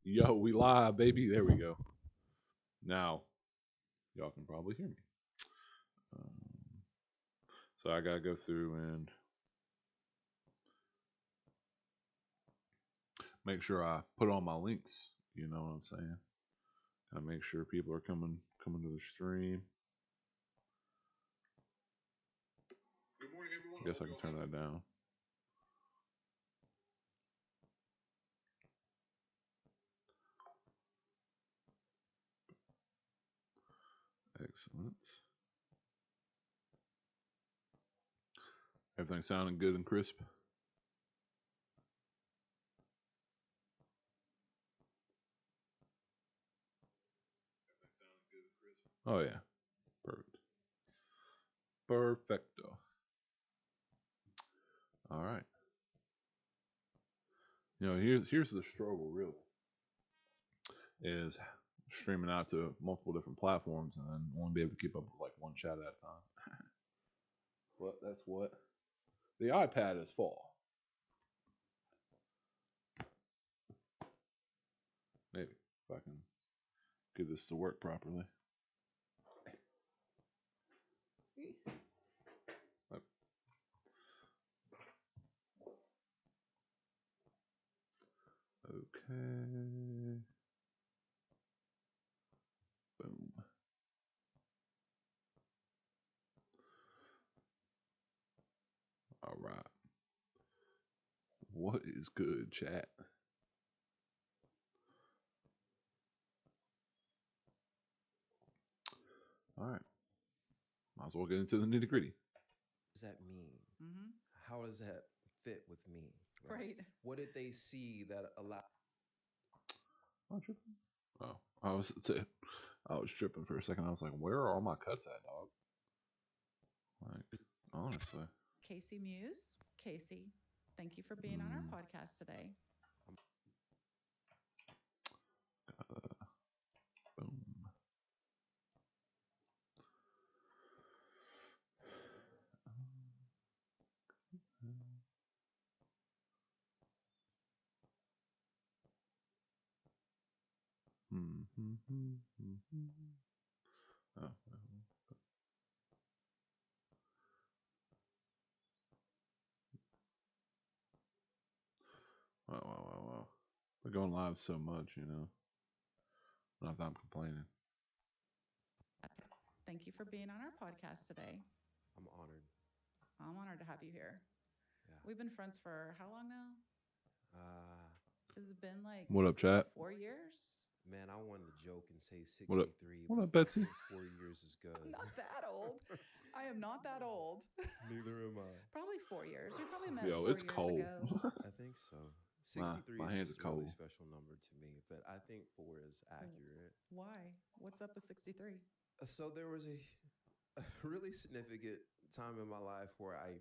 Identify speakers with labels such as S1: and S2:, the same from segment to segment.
S1: Yo, we live, baby. There we go. Now, y'all can probably hear me. Um, so I gotta go through and make sure I put on my links. You know what I'm saying? I make sure people are coming to the stream. Good morning, everyone. I guess I can turn that down. Excellent. Everything sounding good and crisp. Oh yeah, perfect. Perfecto. All right. You know, here's the struggle. Really, is streaming out to multiple different platforms and then only be able to keep up with like one chat at a time. But that's what the iPad is for. Maybe if I can get this to work properly. Okay. Boom. All right. What is good, chat? All right. Might as well get into the nitty gritty.
S2: What does that mean? Mm-hmm. How does that fit with me? Right. What did they see that allowed?
S1: Oh, I was tripping for a second. I was like, "Where are all my cuts at, dog?" Like, honestly.
S3: Casey Muse. Casey, thank you for being on our podcast today.
S1: Boom. Oh, wow. We're going live so much, you know. Not that I'm complaining.
S3: Thank you for being on our podcast today.
S2: I'm honored.
S3: I'm honored to have you here. Yeah. We've been friends for how long now? Has it been like
S1: what up, chat?
S3: 4 years?
S2: Man, I wanted to joke and say 63.
S1: What up, Betsy?
S2: 4 years is good.
S3: I'm not that old. I am not that old.
S2: Neither am I.
S3: Probably 4 years. We probably met
S1: Yo,
S3: 4
S1: it's
S3: years
S1: cold.
S3: ago.
S2: I think so. 63
S1: my
S2: is
S1: hands
S2: just
S1: are
S2: a really
S1: cold.
S2: special number to me, but I think 4 is accurate.
S3: Why? What's up with 63?
S2: So there was a really significant time in my life where I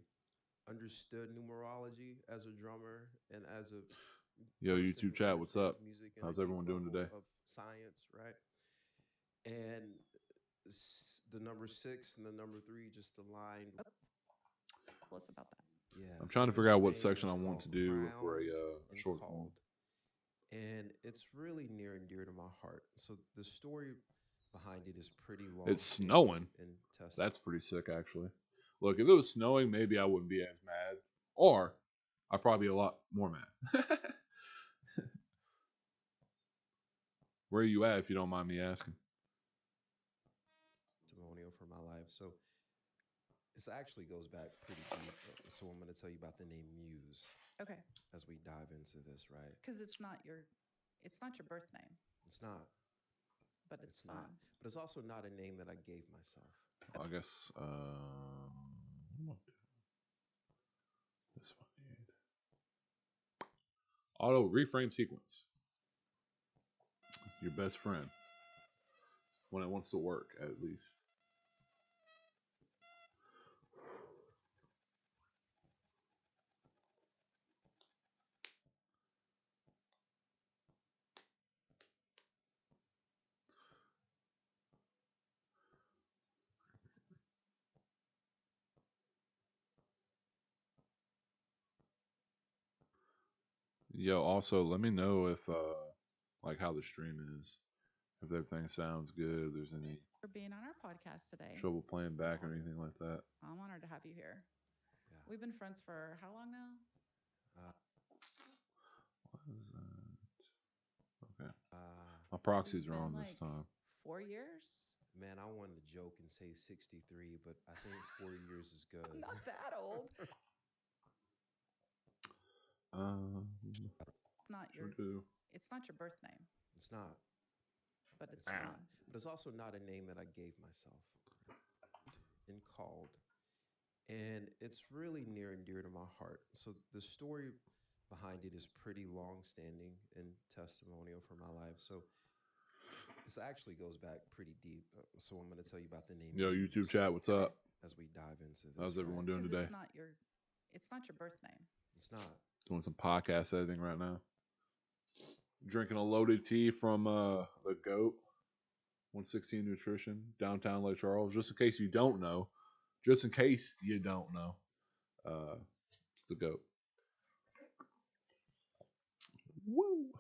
S2: understood numerology as a drummer and as a
S1: Yo, YouTube chat, what's up? How's everyone doing today?
S2: Of science, right? And the number 6 and the number 3 just aligned.
S3: Tell us about that.
S2: Yeah,
S1: I'm trying to figure out what section I want to do for a short film.
S2: And it's really near and dear to my heart. So the story behind it is pretty long.
S1: It's snowing. That's pretty sick, actually. Look, if it was snowing, maybe I wouldn't be as mad. Or I'd probably be a lot more mad. Where are you at, if you don't mind me asking?
S2: Testimonial for my life. So this actually goes back pretty deep. So I'm going to tell you about the name Muse.
S3: Okay.
S2: As we dive into this, right?
S3: Because it's not your birth name.
S2: It's not.
S3: But it's fun.
S2: Not. But it's also not a name that I gave myself.
S1: I guess this one. Auto reframe sequence. Your best friend. When it wants to work, at least. Yo, also let me know if like how the stream is. If everything sounds good, if there's any
S3: For being on our podcast today.
S1: trouble playing back or anything like that.
S3: I'm honored to have you here.
S2: Yeah.
S3: We've been friends for how long now?
S1: What is that? Okay. My
S3: It's
S1: proxies are
S3: been
S1: on
S3: like
S1: this time.
S3: 4 years.
S2: Man, I wanted to joke and say 63, but I think 4 years is good.
S3: I'm not that old. Not
S1: sure
S3: your.
S1: do.
S3: It's not your birth name,
S2: It's not.
S3: but it's
S2: It's
S3: fun.
S2: not. But it's also not a name that I gave myself and called. And it's really near and dear to my heart. So the story behind it is pretty long standing and testimonial for my life. So this actually goes back pretty deep. So I'm going to tell you about the name.
S1: Yo,
S2: Muse
S1: YouTube chat, what's up?
S2: as we dive into this.
S1: How's everyone doing
S3: 'Cause
S1: today?
S3: It's not your birth name.
S2: It's not.
S1: Doing some podcast editing right now. Drinking a loaded tea from the GOAT, 116 Nutrition, downtown Lake Charles. Just in case you don't know, it's the GOAT. Woo.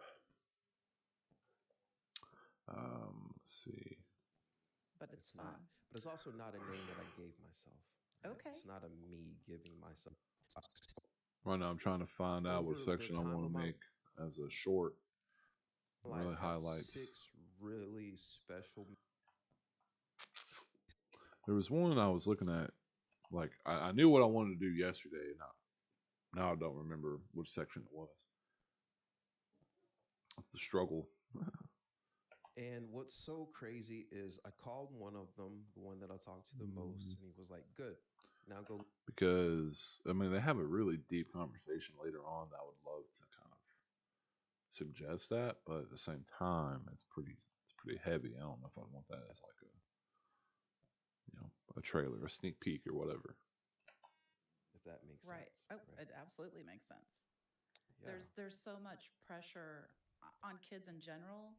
S1: Let's see.
S3: But it's fun.
S2: not. But it's also not a name that I gave myself. Right?
S3: Okay.
S2: It's not a me giving myself.
S1: Right now, I'm trying to find out what
S2: Over the
S1: section I
S2: time
S1: want
S2: of
S1: to
S2: my
S1: make as a short.
S2: Life
S1: Really
S2: had
S1: highlights.
S2: 6 really special.
S1: There was one I was looking at. Like I knew what I wanted to do yesterday, and now I don't remember which section it was. It's the struggle.
S2: And what's so crazy is I called one of them, the one that I talked to the most, and he was like, "Good, now go."
S1: Because I mean, they have a really deep conversation later on that I would love to kind of suggest that, but at the same time, it's pretty heavy. I don't know if I want that as like a trailer, a sneak peek, or whatever.
S2: If that makes
S3: Right.
S2: sense.
S3: Oh, it absolutely makes sense.
S2: Yeah.
S3: There's so much pressure on kids in general,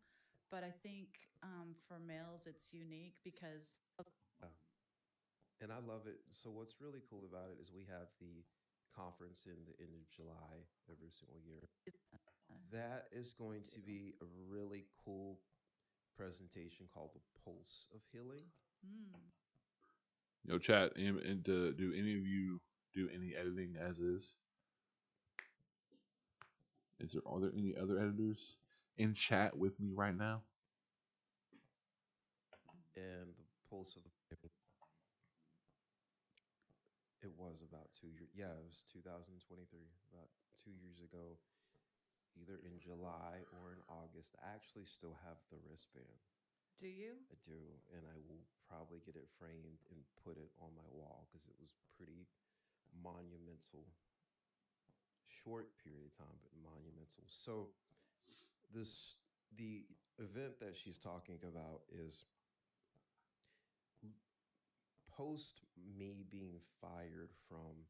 S3: but I think for males it's unique because
S2: And I love it. So what's really cool about it is we have the conference in the end of July every single year. That is going to be a really cool presentation called the Pulse of Healing.
S1: Chat, and do any of you do any editing as is? Are there any other editors in chat with me right now?
S2: And the Pulse of it was about 2 years. Yeah, it was 2023, about 2 years ago, either in July or in August. I actually still have the wristband.
S3: Do you?
S2: I do, and I will probably get it framed and put it on my wall because it was pretty monumental. Short period of time, but monumental. So the event that she's talking about is post me being fired from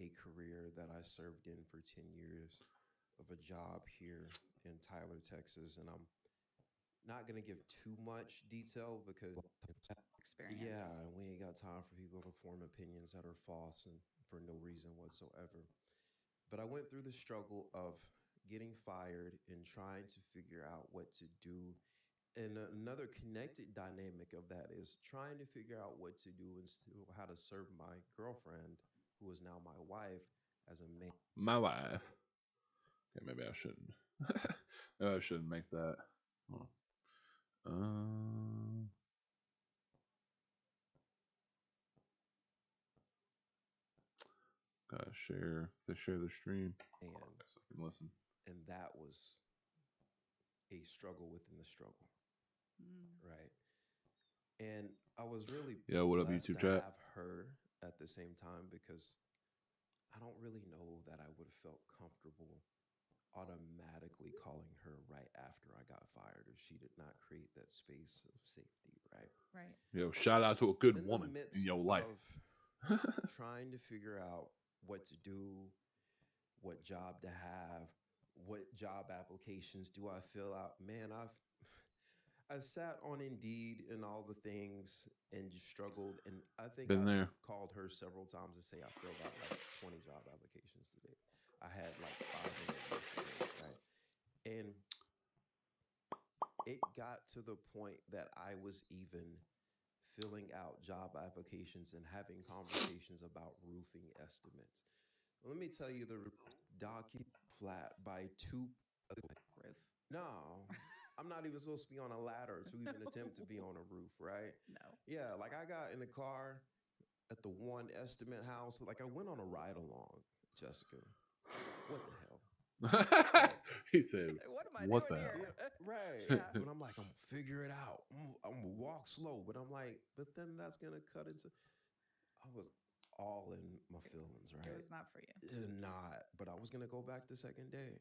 S2: a career that I served in for 10 years of a job here in Tyler, Texas. And I'm not going to give too much detail because
S3: Experience.
S2: yeah, and we ain't got time for people to form opinions that are false and for no reason whatsoever. But I went through the struggle of getting fired and trying to figure out what to do. And another connected dynamic of that is trying to figure out what to do and how to serve my girlfriend, who is now my wife, as a man.
S1: My wife. Okay, maybe I shouldn't. Maybe I shouldn't make that. Gotta share. They share the stream.
S2: And
S1: I guess I can listen.
S2: And that was a struggle within the struggle, right? And I was really
S1: what up,
S2: blessed
S1: YouTube
S2: to
S1: chat?
S2: have her at the same time because I don't really know that I would have felt comfortable automatically calling her right after I got fired if she did not create that space of safety, right?
S3: Right.
S1: Yo, shout out to a good
S2: In the
S1: woman
S2: midst
S1: in your life.
S2: of trying to figure out what to do, what job to have, what job applications do I fill out? Man, I sat on Indeed and all the things and just struggled. And I think
S1: Been there.
S2: called her several times to say I filled out like 20 job applications today. I had like 5 interviews today, right? And it got to the point that I was even filling out job applications and having conversations about roofing estimates. Let me tell you, the document flat by two.
S3: Roof.
S2: No, I'm not even supposed to be on a ladder to even attempt to be on a roof, right?
S3: No.
S2: Yeah, like I got in the car at the one estimate house. Like I went on a ride along, Jessica. What the hell? Right.
S1: He said,
S3: What am I
S1: "What
S3: doing
S1: the
S3: here?
S2: Yeah, right.
S3: Yeah.
S2: But I'm like, I'm gonna figure it out. I'm gonna walk slow. But I'm like, but then that's gonna cut into. I was all in my feelings,
S3: It
S2: right?
S3: was not for you.
S2: Not. But I was gonna go back the second day.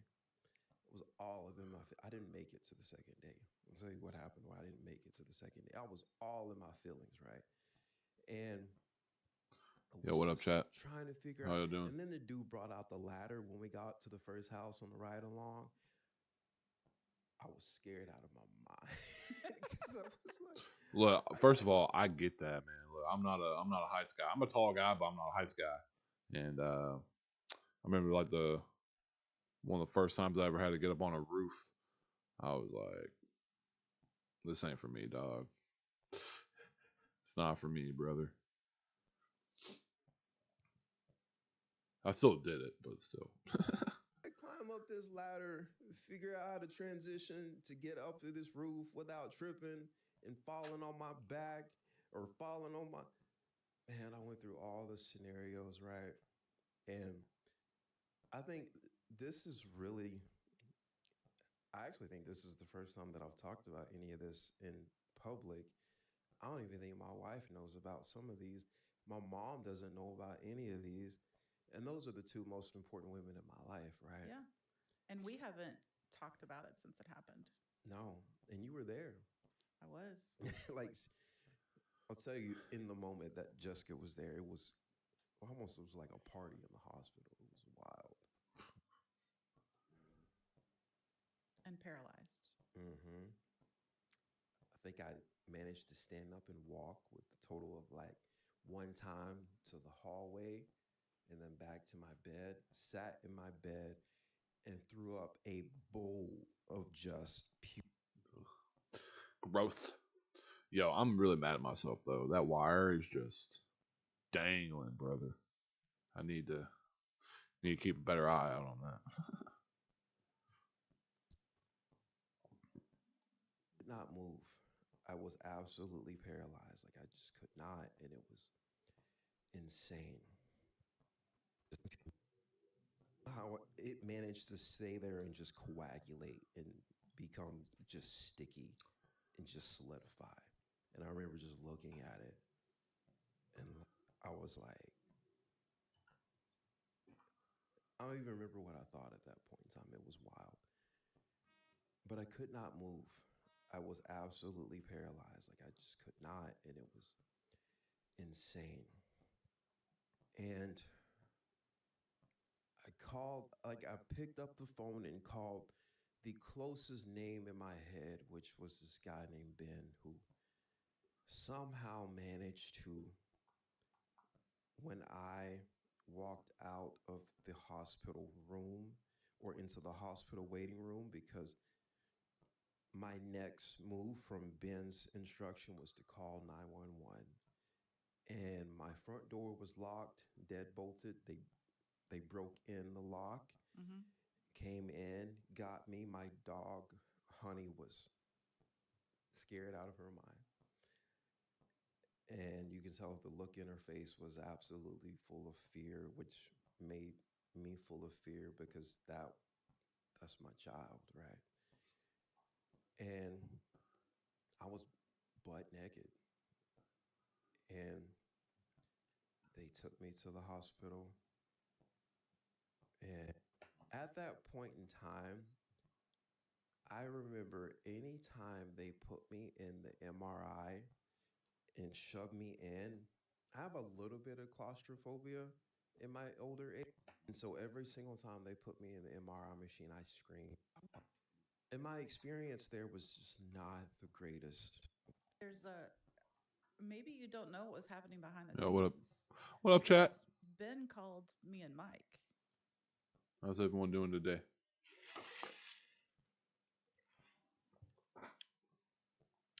S2: It was all of in my. I didn't make it to the second day. I'll tell you what happened. Why I didn't make it to the second day. I was all in my feelings, right? And I
S1: Yo,
S2: was
S1: what up,
S2: just
S1: chat?
S2: trying to figure
S1: How
S2: out.
S1: you doing?"
S2: And then the dude brought out the ladder when we got to the first house on the ride along. I was scared out of my mind because I was like,
S1: Look, first of all, I get that, man. Look, I'm not a heights guy. I'm a tall guy, but I'm not a heights guy. And I remember like the one of the first times I ever had to get up on a roof. I was like, "This ain't for me, dog. It's not for me, brother." I still did it, but still.
S2: I climb up this ladder, figure out how to transition to get up to this roof without tripping and falling on my back or falling on my. Man, I went through all the scenarios, right? And I think this is really, I actually think this is the first time that I've talked about any of this in public. I don't even think my wife knows about some of these. My mom doesn't know about any of these. And those are the two most important women in my life, right?
S3: Yeah. And we haven't talked about it since it happened.
S2: No. And you were there.
S3: I was.
S2: Like, I'll tell you, in the moment that Jessica was there, it was almost, it was like a party in the hospital. It was wild.
S3: And paralyzed.
S2: Hmm. I think I managed to stand up and walk with a total of like one time to the hallway and then back to my bed, sat in my bed and threw up a bowl of just puke.
S1: Gross. Yo, I'm really mad at myself though. That wire is just dangling, brother. I need to keep a better eye out on that.
S2: Could not move. I was absolutely paralyzed. Like I just could not. And it was insane. How it managed to stay there and just coagulate and become just sticky and just solidify. And I remember just looking at it and I was like, I don't even remember what I thought at that point in time. It was wild. But I could not move. I was absolutely paralyzed. Like I just could not. And it was insane. And I called, like, I picked up the phone and called the closest name in my head, which was this guy named Ben, who somehow managed to, when I walked out of the hospital room or into the hospital waiting room, because my next move from Ben's instruction was to call 911. And my front door was locked, dead bolted. They broke in the lock,
S3: Mm-hmm.
S2: came in, got me. My dog, Honey, was scared out of her mind. And you can tell the look in her face was absolutely full of fear, which made me full of fear because that's my child, right? And I was butt naked. And they took me to the hospital. And at that point in time, I remember any time they put me in the MRI and shoved me in, I have a little bit of claustrophobia in my older age. And so every single time they put me in the MRI machine, I screamed. And my experience there was just not the greatest.
S3: There's a maybe you don't know what was happening behind the
S1: Yo, what up?
S3: scenes
S1: What up, chat?
S3: because Ben called me and Mike.
S1: How's everyone doing today?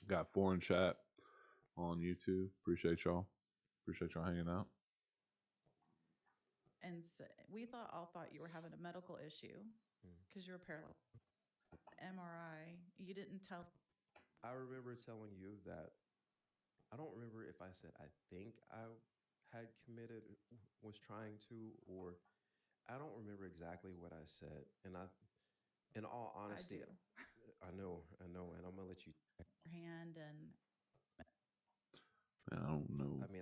S1: Got foreign chat on YouTube. Appreciate y'all. Appreciate y'all hanging out.
S3: And so we all thought you were having a medical issue
S2: Mm.
S3: because you're paralyzed. MRI. You didn't tell.
S2: I remember telling you that I don't remember if I said I think I had committed, was trying to, or I don't remember exactly what I said. And in all honesty,
S3: do.
S2: I know, and I'm gonna let you.
S3: Your hand and
S1: Man, I don't know.
S2: I mean,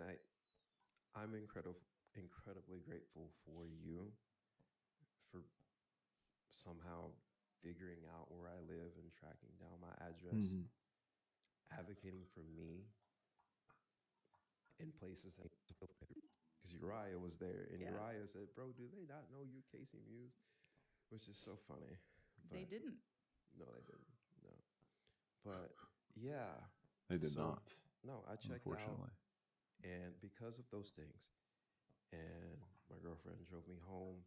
S2: I'm incredibly grateful for you for somehow figuring out where I live and tracking down my address,
S1: Mhm.
S2: advocating for me in places that because Uriah was there, and
S3: Yeah.
S2: Uriah said, "Bro, do they not know you, Casey Muse?" Which is so funny.
S3: they
S2: But
S3: didn't.
S2: no, they didn't. No, but yeah.
S1: They did
S2: So
S1: not,
S2: no, I checked out,
S1: unfortunately.
S2: and because of those things, and my girlfriend drove me home.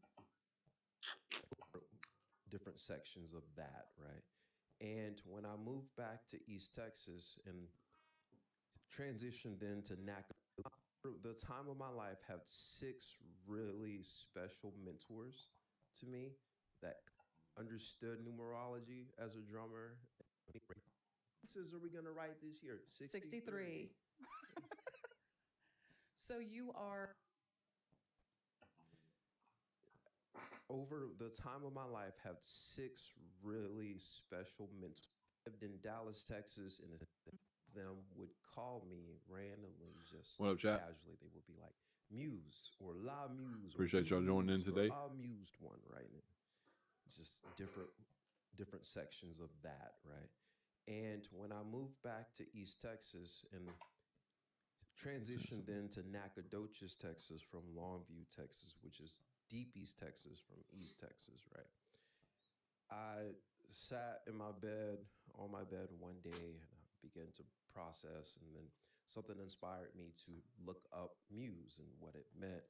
S2: Different sections of that, right? And when I moved back to East Texas and transitioned into NACA, the time of my life had 6 really special mentors to me that understood numerology as a drummer. Says, are we going to write this year?
S3: 63. So you are.
S2: Over the time of my life, have 6 really special mentors. Lived in Dallas, Texas, and them would call me randomly, just
S1: What up, chat?
S2: casually. They would be like Muse or La Muse or
S1: Appreciate y'all joining in
S2: Bemused or
S1: today.
S2: Amused one, right? And just different sections of that, right? And when I moved back to East Texas and transitioned into Nacogdoches, Texas from Longview, Texas, which is deep East Texas from East Texas, right? I sat in my bed, on my bed one day, and I began to process, and then something inspired me to look up Muse and what it meant.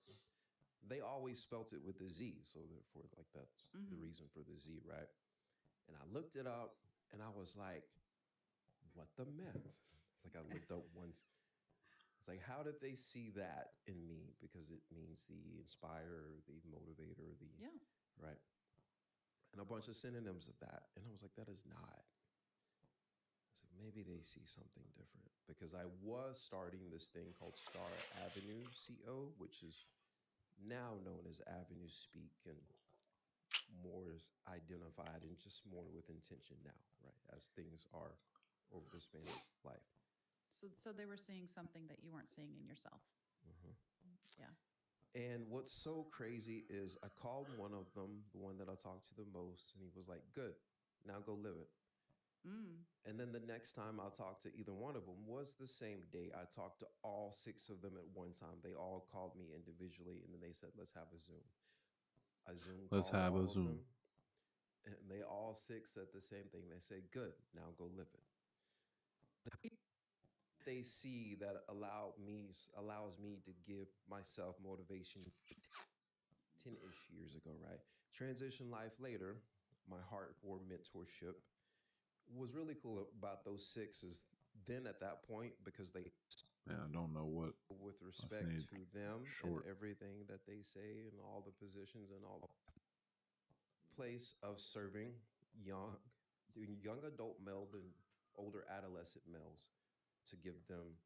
S2: They always spelt it with a Z, so therefore, like that's the reason for the Z, right? And I looked it up, and I was like, "What the mess?" It's like I looked up once. It's like, how did they see that in me? Because it means the inspirer, the motivator, the
S3: Yeah.
S2: right, and a bunch of synonyms of that. And I was like, that is not. I said, maybe they see something different because I was starting this thing called Star Avenue CO, which is now known as Avenue Speak and more is identified and just more with intention now, right? As things are over the span of life.
S3: So they were seeing something that you weren't seeing in yourself.
S2: Mhm.
S3: Yeah.
S2: And what's so crazy is I called one of them, the one that I talked to the most, and he was like, good, now go live it. And then the next time I talked to either one of them was the same day. I talked to all 6 of them at one time. They all called me individually, and then they said, let's have a Zoom. I Zoom
S1: Let's
S2: called
S1: have a
S2: all of
S1: Zoom.
S2: them, and they all 6 said the same thing. They said, good, now go live it. They see that allows me to give myself motivation 10-ish years ago, right? Transition life later, my heart for mentorship was really cool about those 6 is then at that point because they
S1: Man, I don't know what.
S2: with
S1: I just
S2: respect
S1: need
S2: to them and
S1: short.
S2: everything that they say and all the positions and all the place of serving young adult male and older adolescent males to give them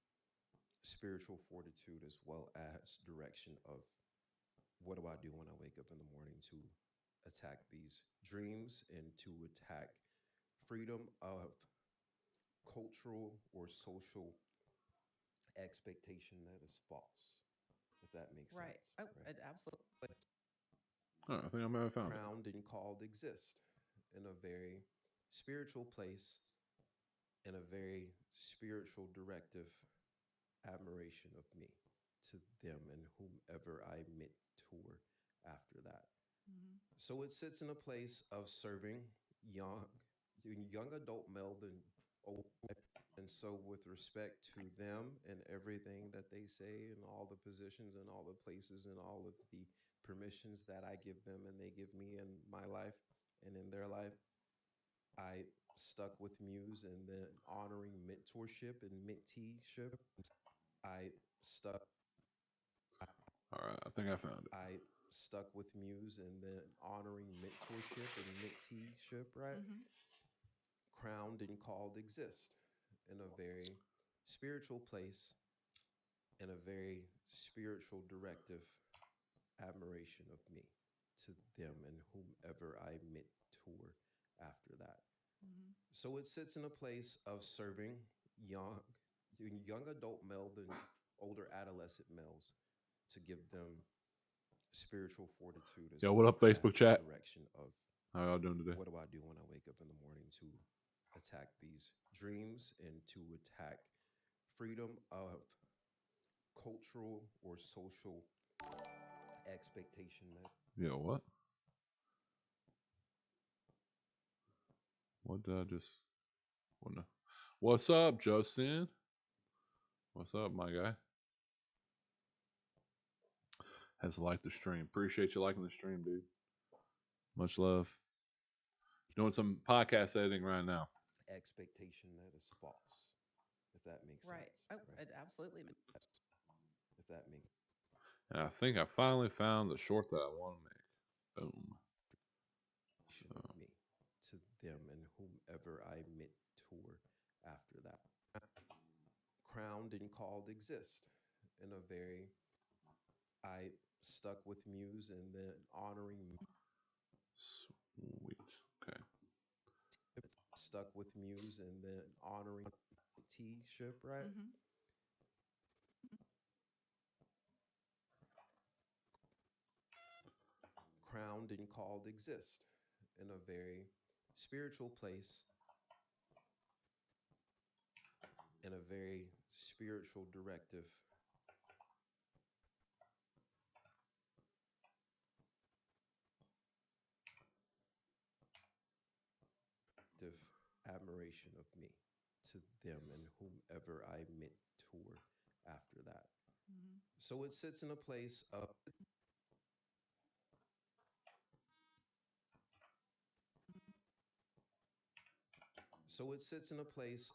S2: spiritual fortitude as well as direction of what do I do when I wake up in the morning to attack these dreams and to attack freedom of cultural or social expectation that is false, if that makes
S3: Right.
S2: sense.
S3: Oh,
S2: Right?
S3: absolutely.
S1: Oh, I think I may have found it.
S2: Crowned and called exist in a very spiritual place, in a very spiritual directive admiration of me to them and whomever I mentor after that. So it sits in a place of serving young adult male and old. And so with respect to them and everything that they say and all the positions and all the places and all of the permissions that I give them and they give me in my life and in their life, I study stuck with Muse and then honoring mentorship and menteeship. I stuck
S1: All right, I think I found it.
S2: I stuck with Muse and then honoring mentorship and menteeship, right?
S3: Mm-hmm.
S2: Crowned and called exist in a very spiritual place, in a very spiritual directive admiration of me to them and whomever I mentor after that.
S3: Mm-hmm.
S2: So it sits in a place of serving young, young adult male than older adolescent males to give them spiritual fortitude as
S1: Yo, what
S2: well
S1: up, Facebook
S2: as
S1: chat?
S2: direction of
S1: How y'all doing today?
S2: what do I do when I wake up in the morning to attack these dreams and to attack freedom of cultural or social expectation that
S1: Yo, what? What did I just? What no? What's up, Justin? What's up, my guy? Has liked the stream. Appreciate you liking the stream, dude. Much love. Doing some podcast editing right now.
S2: expectation that is false, if that makes
S3: Right.
S2: sense.
S3: Oh,
S2: right?
S3: it absolutely.
S2: If that makes
S1: And I think I finally found the short that I want to make. Boom.
S2: of me to them and whomever I mentor after that. Crowned and called exist in a very I stuck with Muse and then honoring
S1: Sweet. Okay.
S2: stuck with Muse and then honoring T-ship, right?
S3: Mm-hmm.
S2: Crowned and called exist in a very spiritual place, in a very spiritual directive admiration of me to them and whomever I mentor after that.
S3: Mm-hmm.
S2: So it sits in a place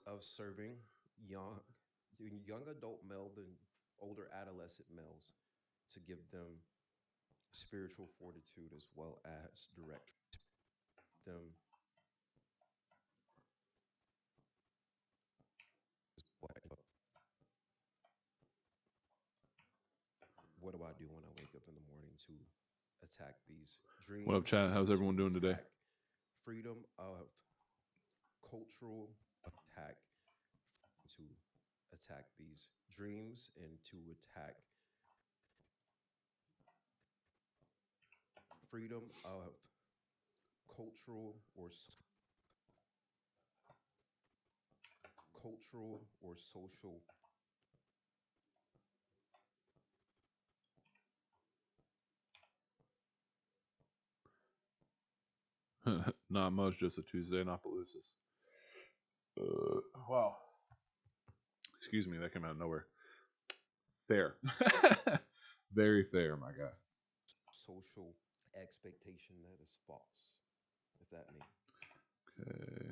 S2: of serving young young adult male than older adolescent males to give them spiritual fortitude as well as direct them what do I do when I wake up in the morning to attack these dreams?
S1: What up, chat? How's
S2: and
S1: everyone
S2: to
S1: doing today?
S2: attack freedom of cultural attack, to attack these dreams and to attack freedom of cultural or social
S1: Not much, just a Tuesday in Opelousas. Wow. Excuse me, that came out of nowhere. Fair. Very fair, my guy.
S2: social expectation that is false, if that makes
S1: Okay.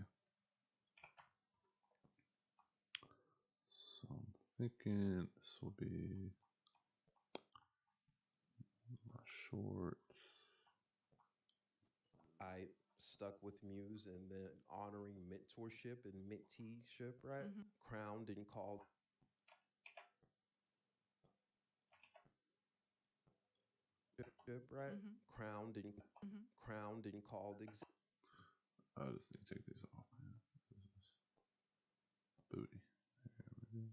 S1: So I'm thinking this will be my shorts.
S2: I stuck with Muse and then honoring mentorship and menteeship, right?
S3: Mm-hmm.
S2: Crowned and called right?
S3: Mm-hmm.
S2: Crowned and
S3: Mm-hmm.
S2: called
S1: I just need to take these off, man. This is booty. There we go.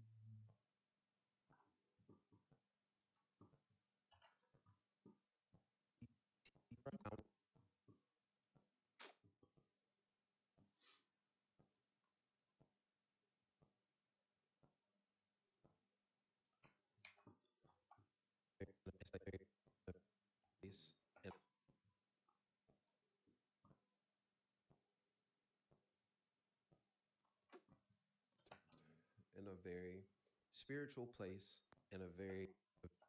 S2: and in a very spiritual place, in a very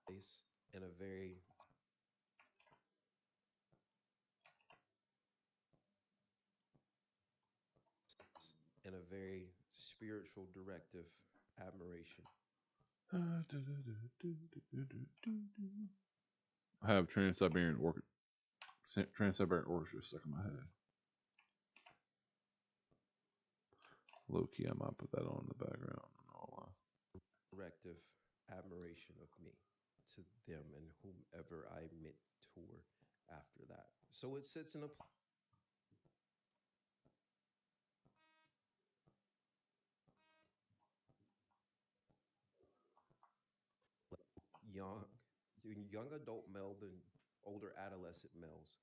S2: place, in a very and a very spiritual directive admiration.
S1: I have Trans-Siberian Orchestra stuck in my head. Low key, I might put that on in the background.
S2: Directive admiration of me to them and whomever I mentor after that. So it sits in a young young adult male than older adolescent males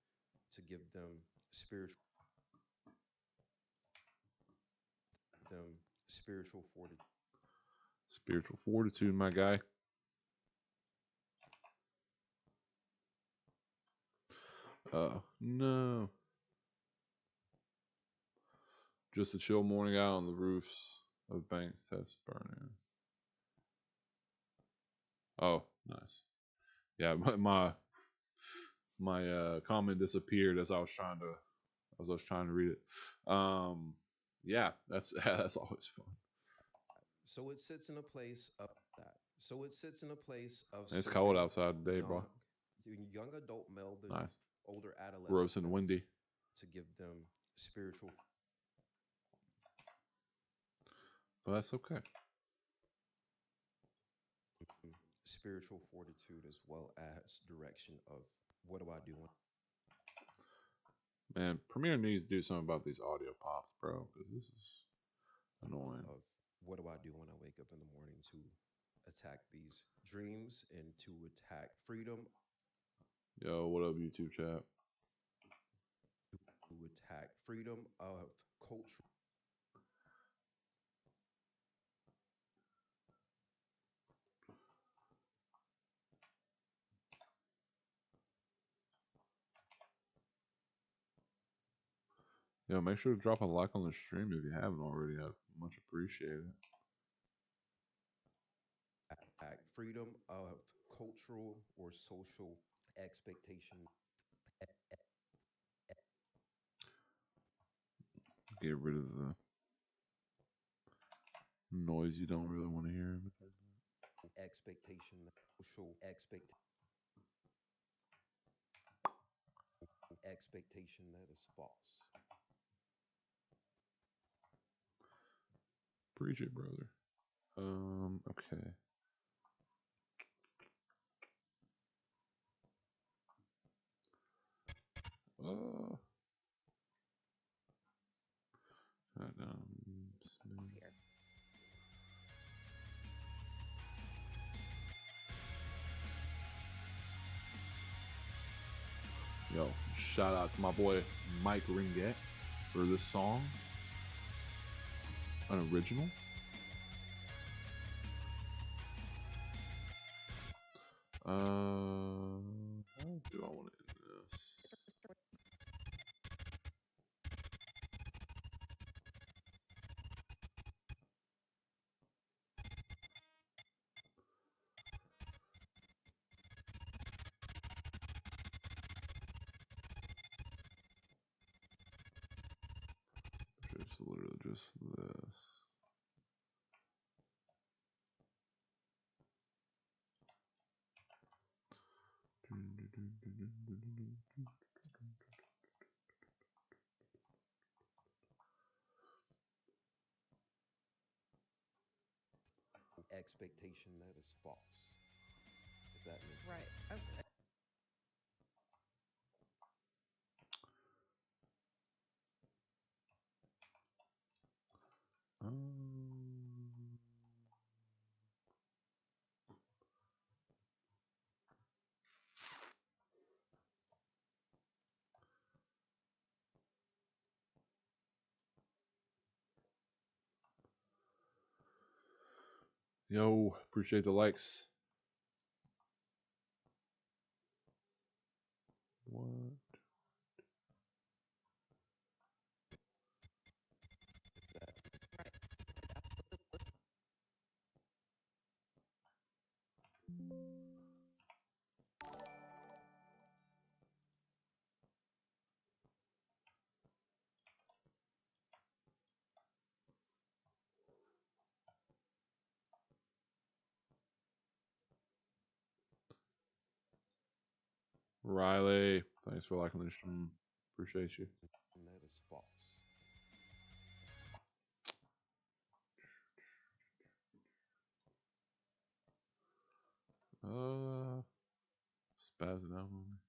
S2: to give them spiritual fortitude.
S1: Spiritual fortitude, my guy. No. Just a chill morning out on the roofs of Banks, Texas, burning. Oh, nice. Yeah, my comment disappeared as I was trying to read it. Yeah, that's always fun.
S2: So it sits in a place of that. So it sits in a place of
S1: It's cold
S2: serving
S1: outside today, bro.
S2: young adult male than
S1: Nice.
S2: older adolescent
S1: Gross and
S2: males
S1: windy.
S2: to give them spiritual
S1: But that's okay.
S2: spiritual fortitude as well as direction of what do I do when
S1: Man, Premiere needs to do something about these audio pops, bro. Because this is annoying.
S2: of what do I do when I wake up in the morning to attack these dreams and to attack freedom,
S1: Yo, what up, YouTube chat?
S2: to attack freedom of culture.
S1: Yo, make sure to drop a like on the stream if you haven't already. I'd much appreciate it.
S2: Attack freedom of cultural or social expectation.
S1: Get rid of the noise you don't really want to hear.
S2: Expectation, social expectation that is false.
S1: Preach it, brother. Okay.
S4: Here.
S1: Yo, shout out to my boy Mike Ringette for this song. An original. How do I want to end this? Just literally just this.
S2: Expectation that is false. If that makes
S3: Right.
S2: sense.
S3: Okay.
S1: Yo, appreciate the likes. What?
S3: Right. Absolutely.
S1: Riley, thanks for liking the stream. Appreciate you.
S2: And that is false.
S1: Spazzing out on me.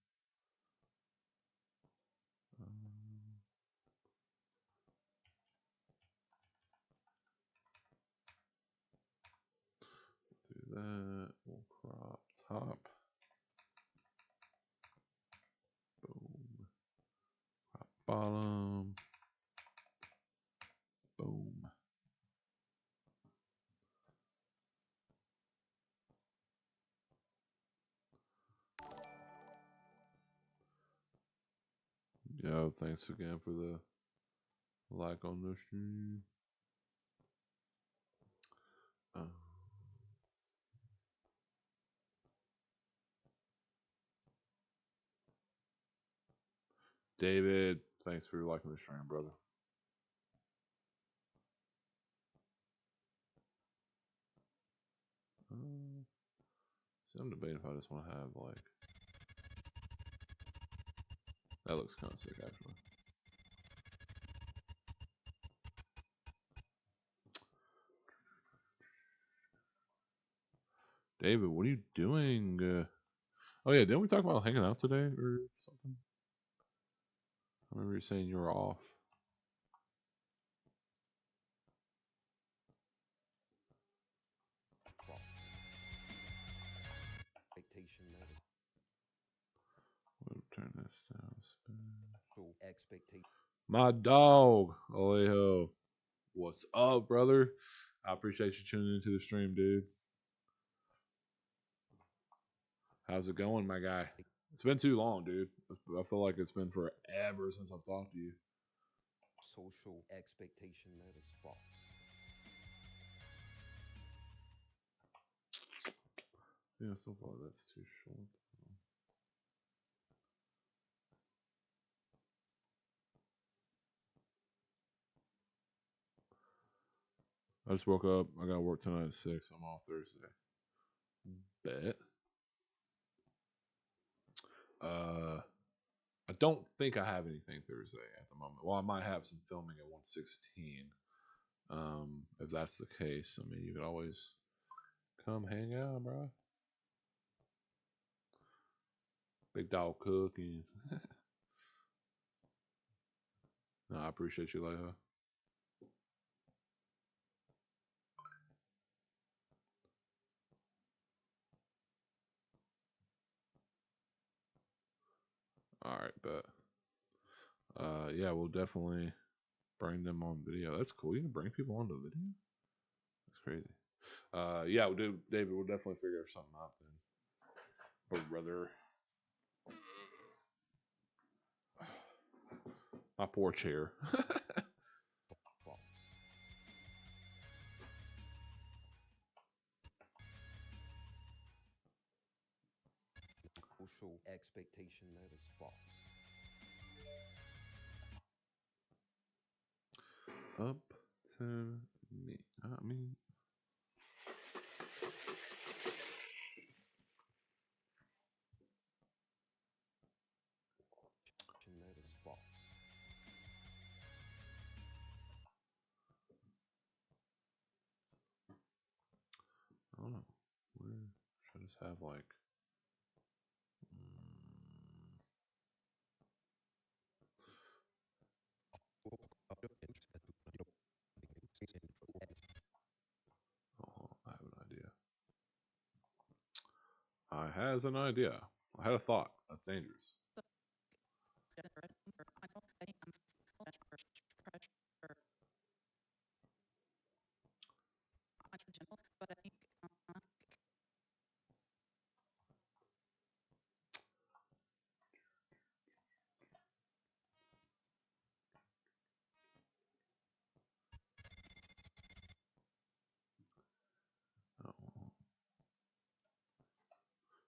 S1: Do that. We'll crop top. Boom. Crop bottom. Boom. Yo, thanks again for the like on the stream. David, thanks for liking the stream, brother. See, I'm debating if I just want to have like that looks kind of sick actually. David, what are you doing? Oh yeah, didn't we talk about hanging out today or something? I remember you saying you were off.
S2: Expectation that is
S1: We'll turn this down.
S2: full expectation.
S1: My dog, Alejo. What's up, brother? I appreciate you tuning into the stream, dude. How's it going, my guy? It's been too long, dude. I feel like it's been forever since I've talked to you.
S2: Social expectation that is false.
S1: Yeah, so far that's too short. I just woke up. I got work tonight at 6. I'm off Thursday. Bet. I don't think I have anything Thursday at the moment. Well, I might have some filming at 116. If that's the case, I mean, you could always come hang out, bro. Big dog cooking. No, I appreciate you, Leia. All right, but yeah, we'll definitely bring them on video. That's cool. You can bring people onto video. That's crazy. Yeah, we'll do, David. We'll definitely figure something out then. But brother, my poor chair.
S2: False. Social expectation that is false.
S1: Up to me. I mean,
S2: That is false.
S1: I don't know. Where should I just have like? Oh, I have an idea. I has an idea. I had a thought. That's dangerous. Oh.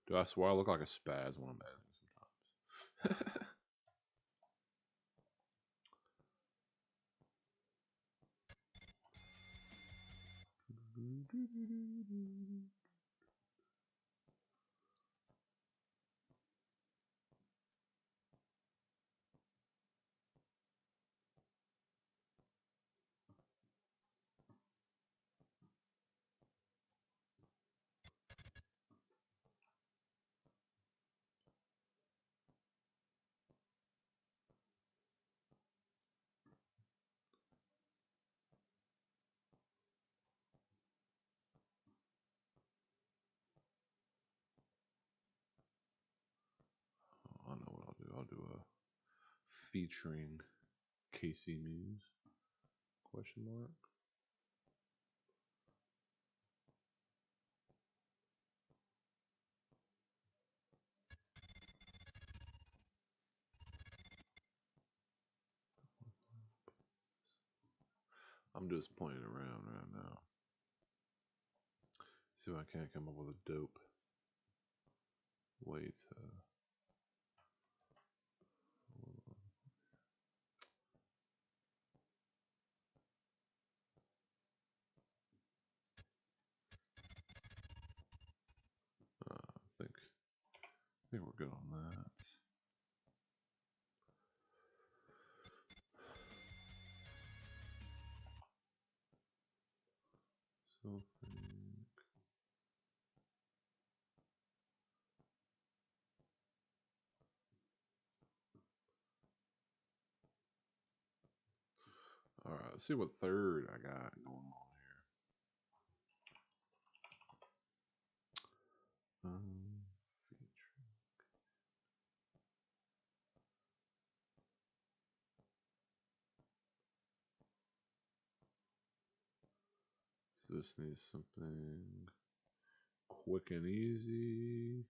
S1: Do I swear I look like a spaz when I'm editing sometimes? do a featuring Casey Muse? Question mark. I'm just playing around right now. See if I can't come up with a dope way to. I think we're good on that. So think. All right, let's see what third I got going on here. So this needs something quick and easy.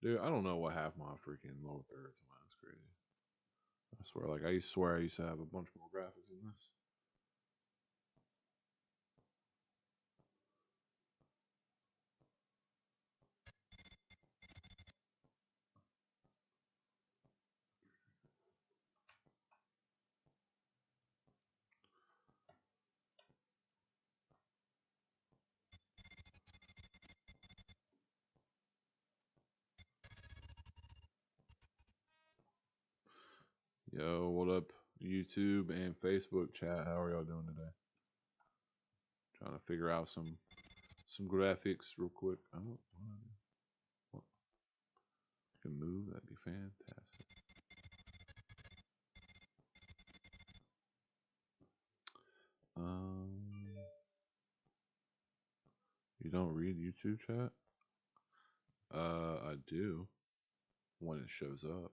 S1: Dude, I don't know what half my freaking lower thirds are. That's crazy. I swear, like I swear I used to have a bunch more graphics than this. Yo, what up, YouTube and Facebook chat? How are y'all doing today? Trying to figure out some graphics real quick. I don't what? Can move, that'd be fantastic. You don't read YouTube chat? I do when it shows up.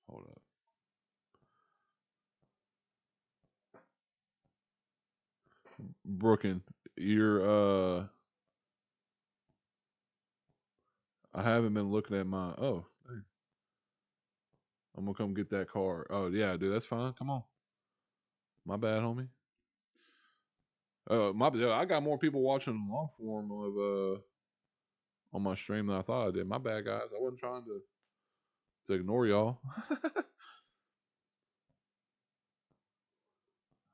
S1: Hold up. Brooken, you're I haven't been looking at my hey. I'm gonna come get that car. Oh yeah, dude, that's fine. Come on. My bad, homie. I got more people watching long form of on my stream than I thought I did. My bad, guys. I wasn't trying to ignore y'all.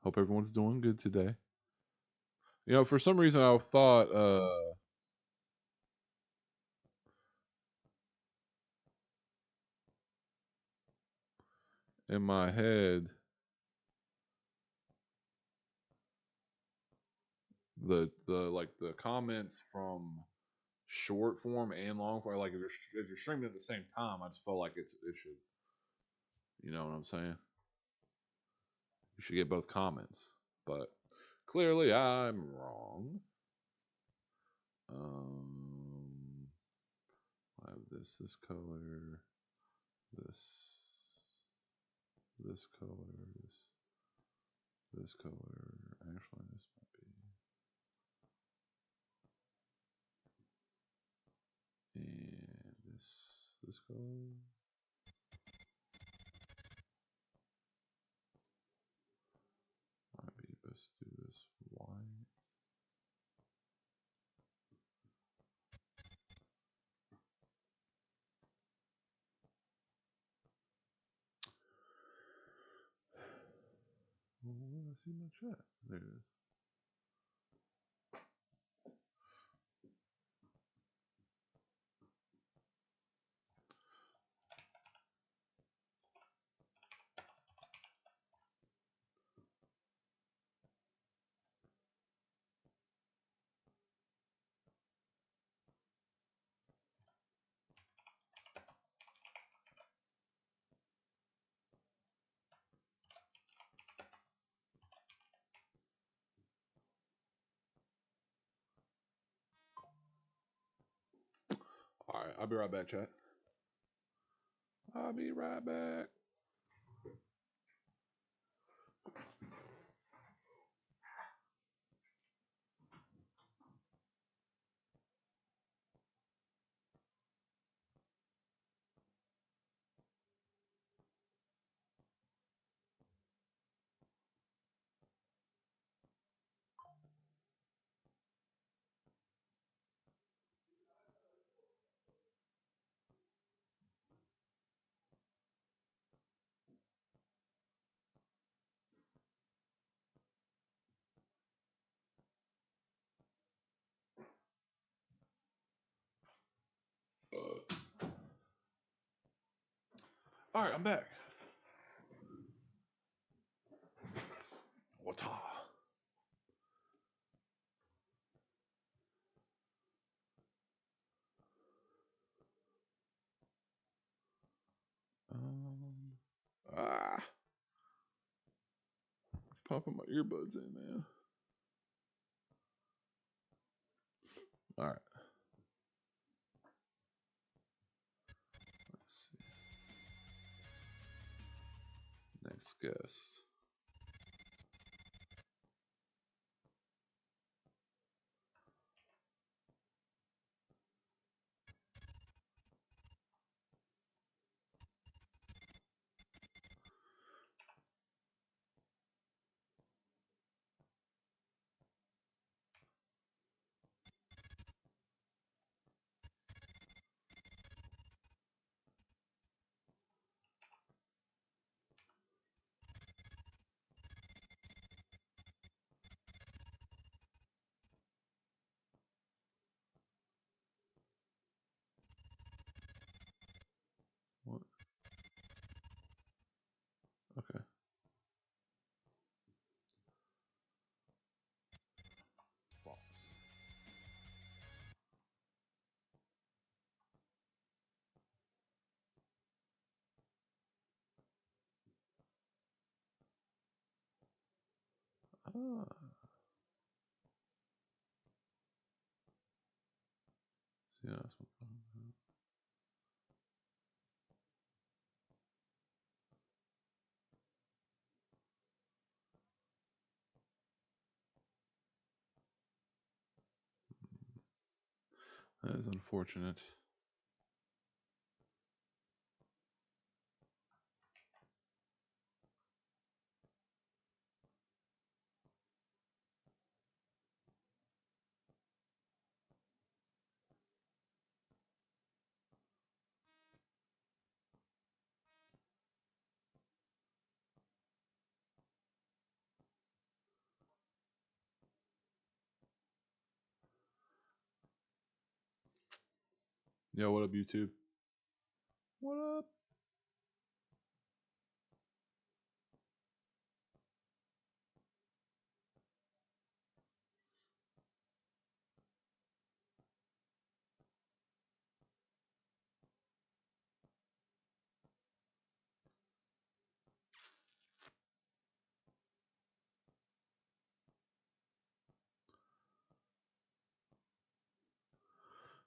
S1: Hope everyone's doing good today. You know, for some reason I thought in my head the like the comments from short form and long form, like if you're streaming at the same time, I just felt like it should, you know what I'm saying? You should get both comments, but clearly I'm wrong. I have this color, this color, this color. Actually, this might be, and this color. Might be best to do this white. Well, where did I see my chat? There it is. right, I'll be right back, chat. I'll be right back. All right, I'm back. Wata. Ah, popping my earbuds in, man. All right. Let's see. Next guest. What? Okay.
S2: False.
S1: Ah. See, that's what I'm talking about. That is unfortunate. Yo, what up, YouTube? What up?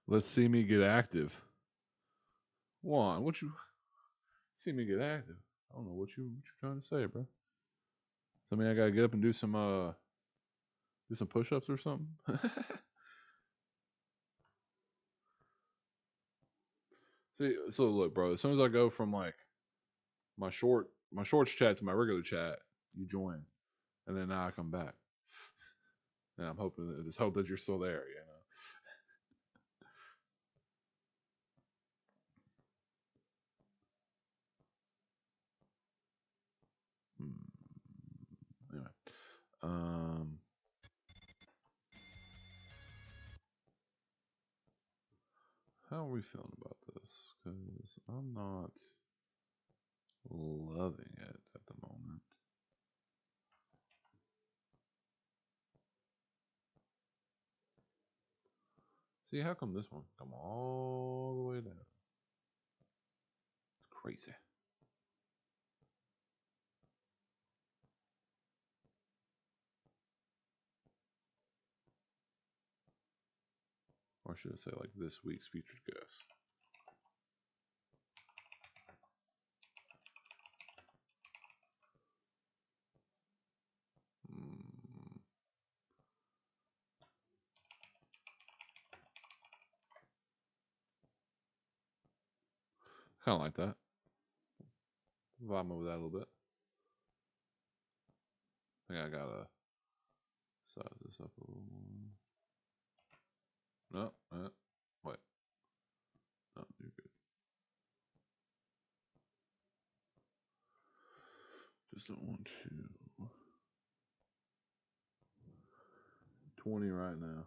S1: Let's see me get active. Juan, what you see me get active? I don't know what you're trying to say, bro. So I mean, I gotta get up and do some push-ups or something. See, so look, bro. As soon as I go from like my shorts chat to my regular chat, you join, and then now I come back, and I'm hoping that just hope that you're still there. You know. Anyway, how are we feeling about this? Because I'm not loving it at the moment. See, how come this one come all the way down? It's crazy. Or should I say like this week's featured guest? Kind of like that. Vibe over that a little bit. I think I gotta size this up a little more. No, wait. No, you're good. Just don't want to. 20 right now.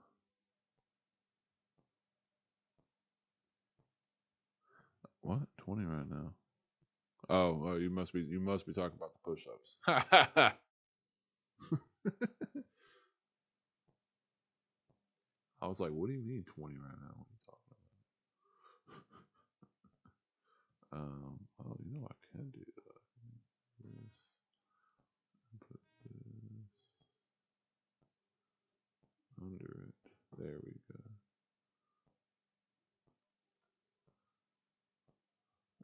S1: What? 20 right now. Oh, you must be talking about the push-ups. I was like, what do you mean 20 right now? What are you talking about? Oh, you know I can do that. This, put this under it. There we go.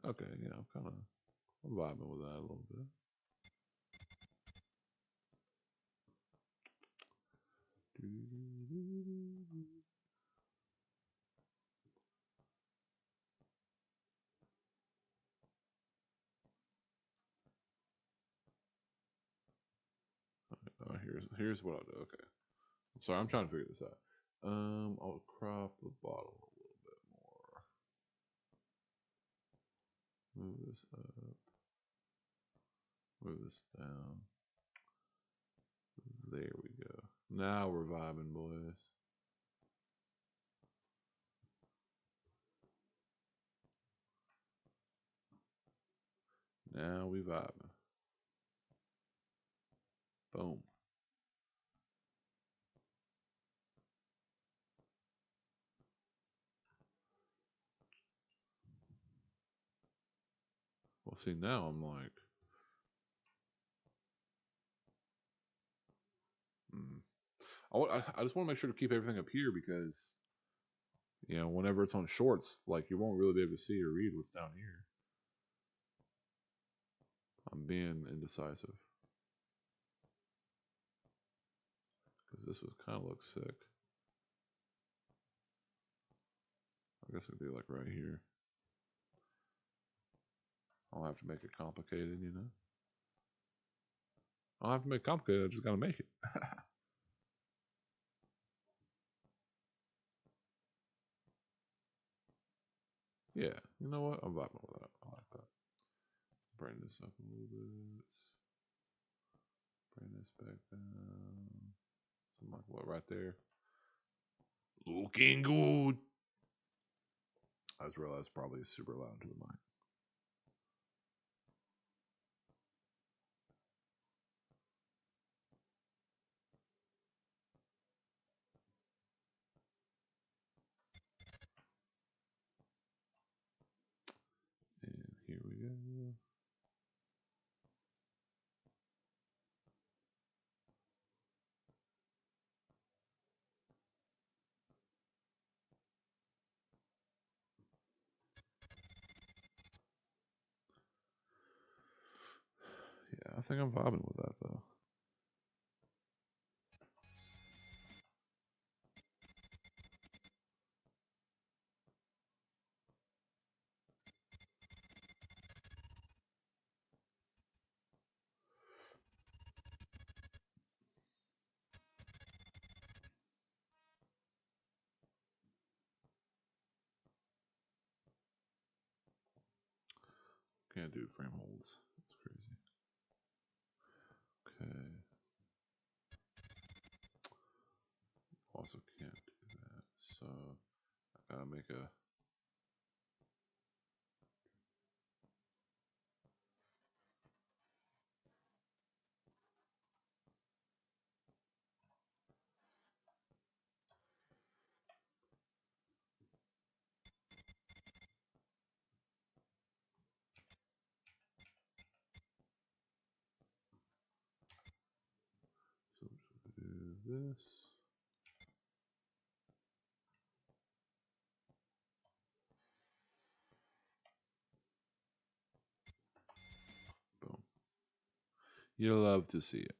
S1: Okay, yeah, I'm vibing with that a little bit. Here's what I'll do. Okay, I'm sorry, I'm trying to figure this out. I'll crop the bottom a little bit more. Move this up. Move this down. There we go. Now we're vibing, boys. Now we vibing. Boom. Well, see, now I'm like, I just want to make sure to keep everything up here because, you know, whenever it's on shorts, like you won't really be able to see or read what's down here. I'm being indecisive because this would kind of look sick. I guess it'd be like right here. I'll have to make it complicated, you know. I don't have to make it complicated. I just gotta make it. Yeah, you know what? I'm vibing with that. I like that. Bring this up a little bit. Bring this back down. Something like what right there. Looking good. I just realized probably super loud to the mic. And here we go. Yeah, I think I'm vibing with that though. Can't do frame holds. That's crazy. Okay. Also can't do that. So I gotta make a so do this. Boom. You love to see it.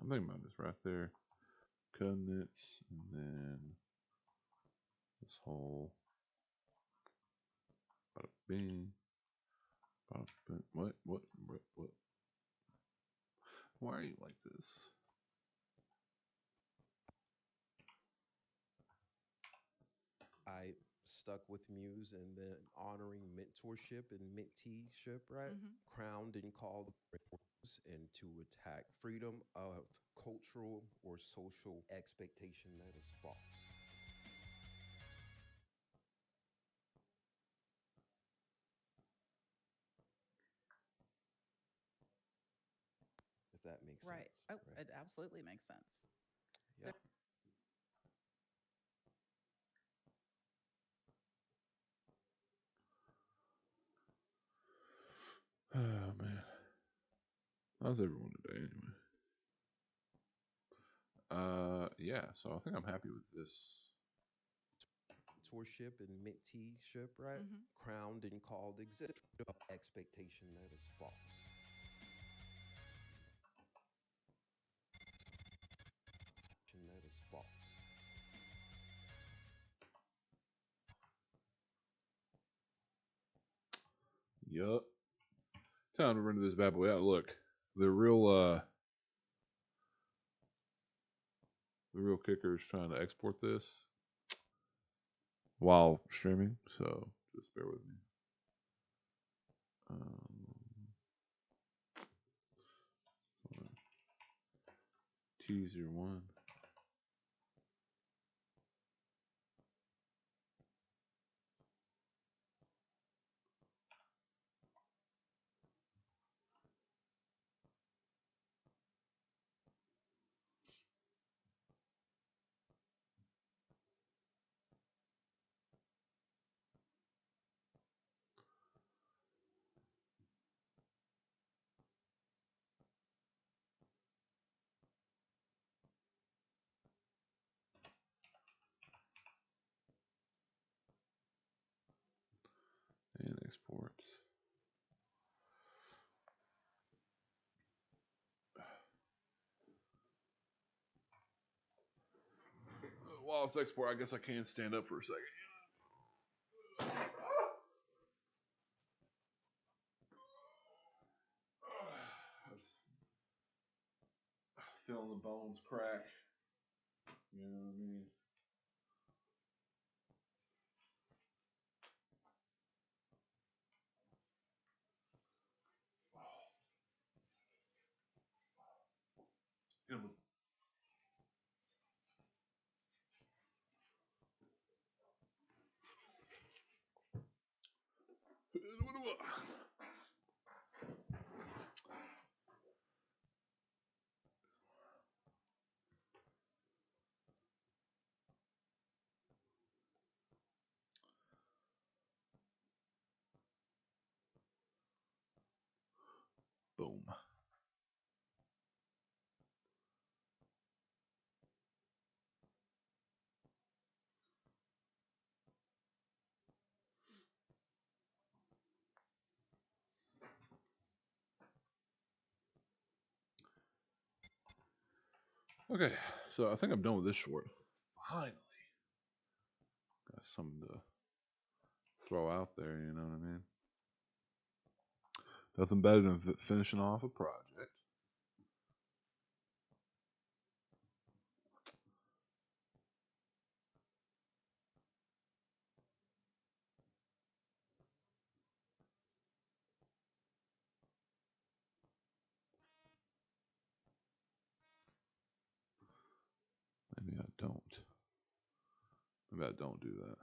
S1: I'm thinking about this right there. Coordinates, and then this whole bada bing. Bada bing. What? Why are you like this?
S2: I stuck with Muse and then honoring mentorship and menteeship, right? Crowned and called and to attack freedom of cultural or social expectation that is false. If that makes
S3: Right.
S2: sense.
S3: Oh,
S2: Right?
S3: it absolutely makes sense.
S2: Yeah.
S1: Oh man, how's everyone today anyway? Yeah. So I think I'm happy with this.
S2: Mentorship and menteeship, right? Crowned and called exist of expectation that is false. That is false.
S1: Yup. Time to render this bad boy out. Look, the real kicker is trying to export this while streaming, so just bear with me. Teaser one. And exports. While it's export, I guess I can stand up for a second. Feeling the bones crack. You know what I mean? Boom. Okay, so I think I'm done with this short. Finally. Got something to throw out there, you know what I mean? Nothing better than finishing off a project. Maybe I don't. Maybe I don't do that.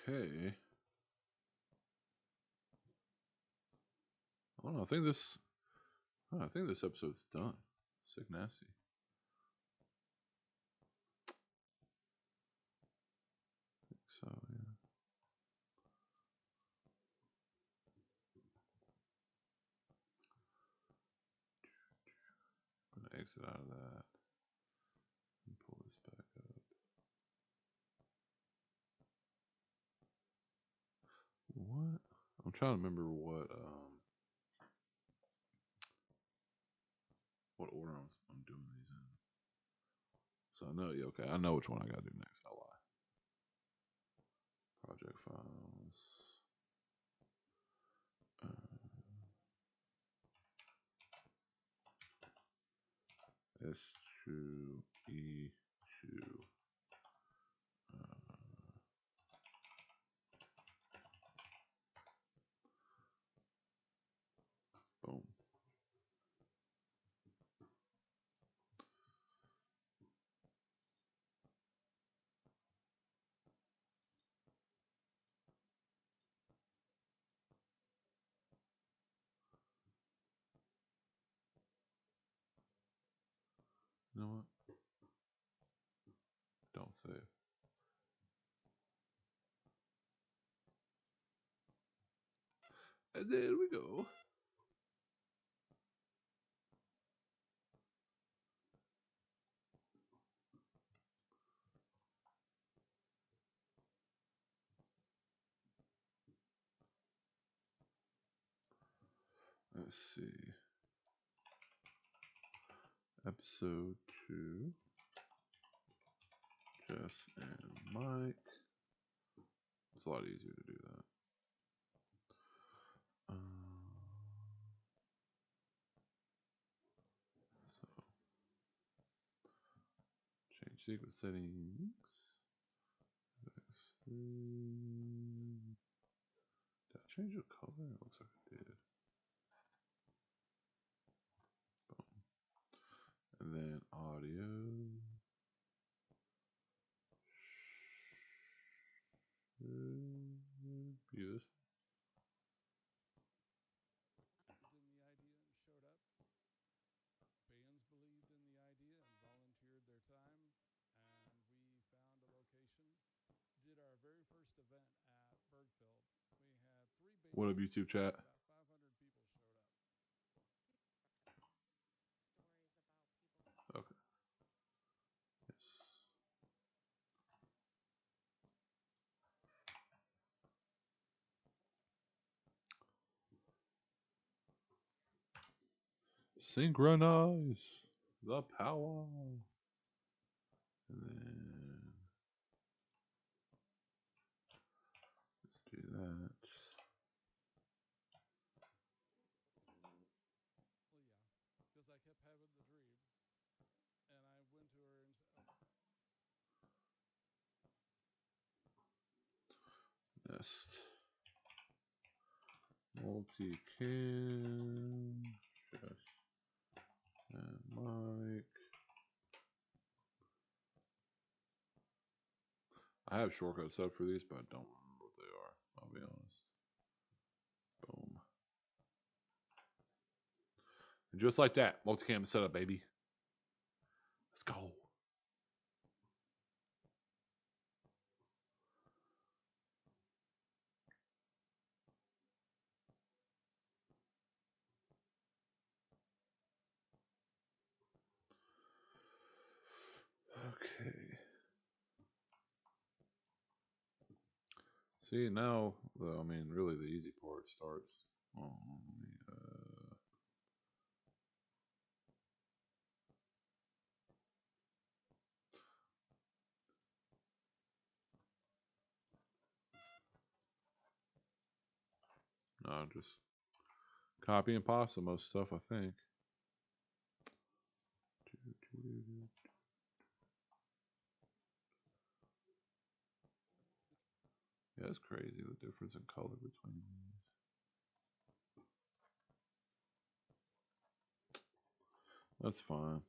S1: Okay. I don't know. I think this episode's done. Sick nasty. I think so, yeah. exit out of that. And pull this back up. What? I'm trying to remember what order I'm doing these in. So I know, yeah, okay, I know which one I gotta do next. I'll lie. Project files. S2, E2. Boom. You know what? Don't save. And there we go. Let's see. Episode 2. Jess and Mike. It's a lot easier to do that. So change sequence settings. X3. Did I change the color? It looks like I did. Boom. And then audio. Yes. What up, YouTube chat? Okay. Yes. Synchronize the power. And then let's do that. Nest. Multicam. Jess and Mike. I have shortcuts set for these, but I don't remember what they are. I'll be honest. Boom. And just like that, multicam setup, baby. Let's go. Okay. See, now, I mean, really the easy part starts. Oh, no, just copy and pasta most stuff, I think. Yeah, it's crazy the difference in color between these. That's fine.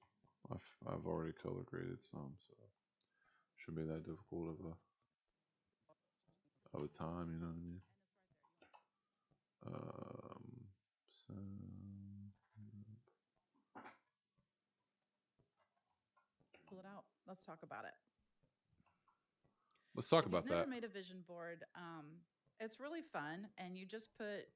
S1: I've already color graded some, so shouldn't be that difficult of a time. You know what I mean? So
S3: Pull it out. Let's talk about it.
S1: let's talk
S3: If
S1: about
S3: you've never
S1: that.
S3: made a vision board, it's really fun, and you just put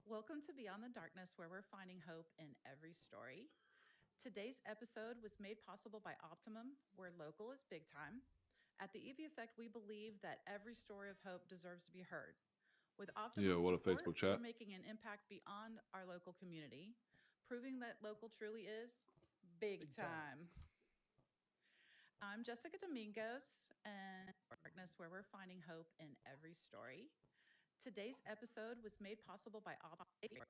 S3: Welcome to Beyond the Darkness, where we're finding hope in every story. Today's episode was made possible by Optimum, where local is big time. At the EV Effect, we believe that every story of hope deserves to be heard. With
S1: Yeah,
S3: Optimum
S1: what a
S3: support,
S1: Facebook
S3: we're
S1: chat.
S3: making an impact beyond our local community, proving that local truly is big time. I'm Jessica Domingos, and Darkness, where we're finding hope in every story. Today's episode was made possible by Optimum.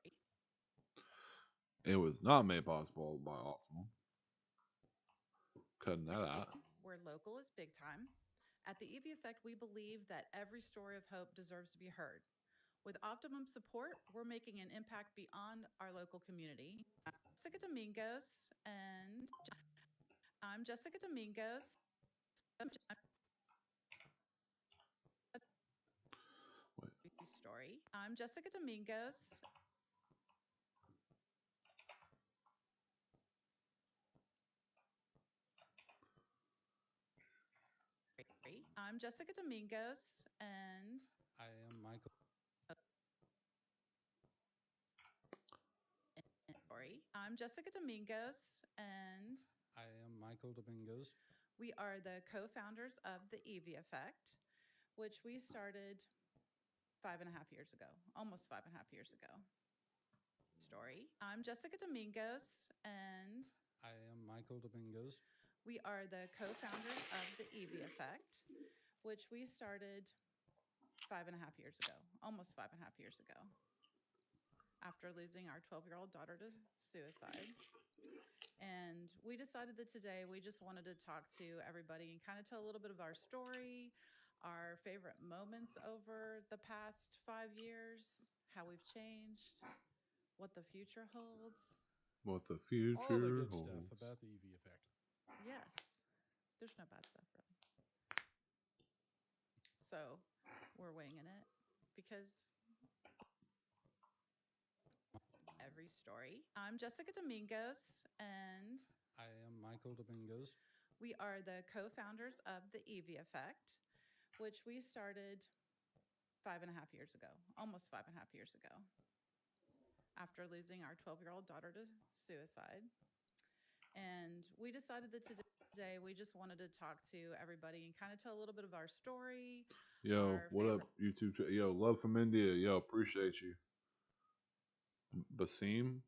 S1: It was not made possible by Optimum. Cutting that out.
S3: Where local is big time. At the EV Effect, we believe that every story of hope deserves to be heard. With Optimum support, we're making an impact beyond our local community. Jessica Domingos, and I'm Jessica Domingos. Story. I'm Jessica Domingos. I'm Jessica Domingos, and
S4: I am Michael.
S3: I'm Jessica Domingos, and
S4: I am Michael Domingos.
S3: we are the co-founders of the EV Effect, which we started 5.5 years ago, almost 5.5 years ago. Story. I'm Jessica Domingos, and
S4: I am Michael Domingos.
S3: we are the co-founders of the EV Effect, which we started 5.5 years ago, almost 5.5 years ago, after losing our 12-year-old daughter to suicide. And we decided that today we just wanted to talk to everybody and kind of tell a little bit of our story, our favorite moments over the past 5 years, how we've changed, what the future holds.
S1: What the future
S4: All the good
S1: holds.
S4: stuff about the EV Effect.
S3: Yes, there's no bad stuff, really. So we're winging it because every story. I'm Jessica Domingos, and
S4: I am Michael Domingos.
S3: we are the co-founders of the EV Effect, which we started 5.5 years ago, almost 5.5 years ago, after losing our 12-year-old daughter to suicide. And we decided that today we just wanted to talk to everybody and kind of tell a little bit of our story.
S1: Yo,
S3: Our
S1: what up, YouTube? Yo, love from India. Yo, appreciate you. Basim,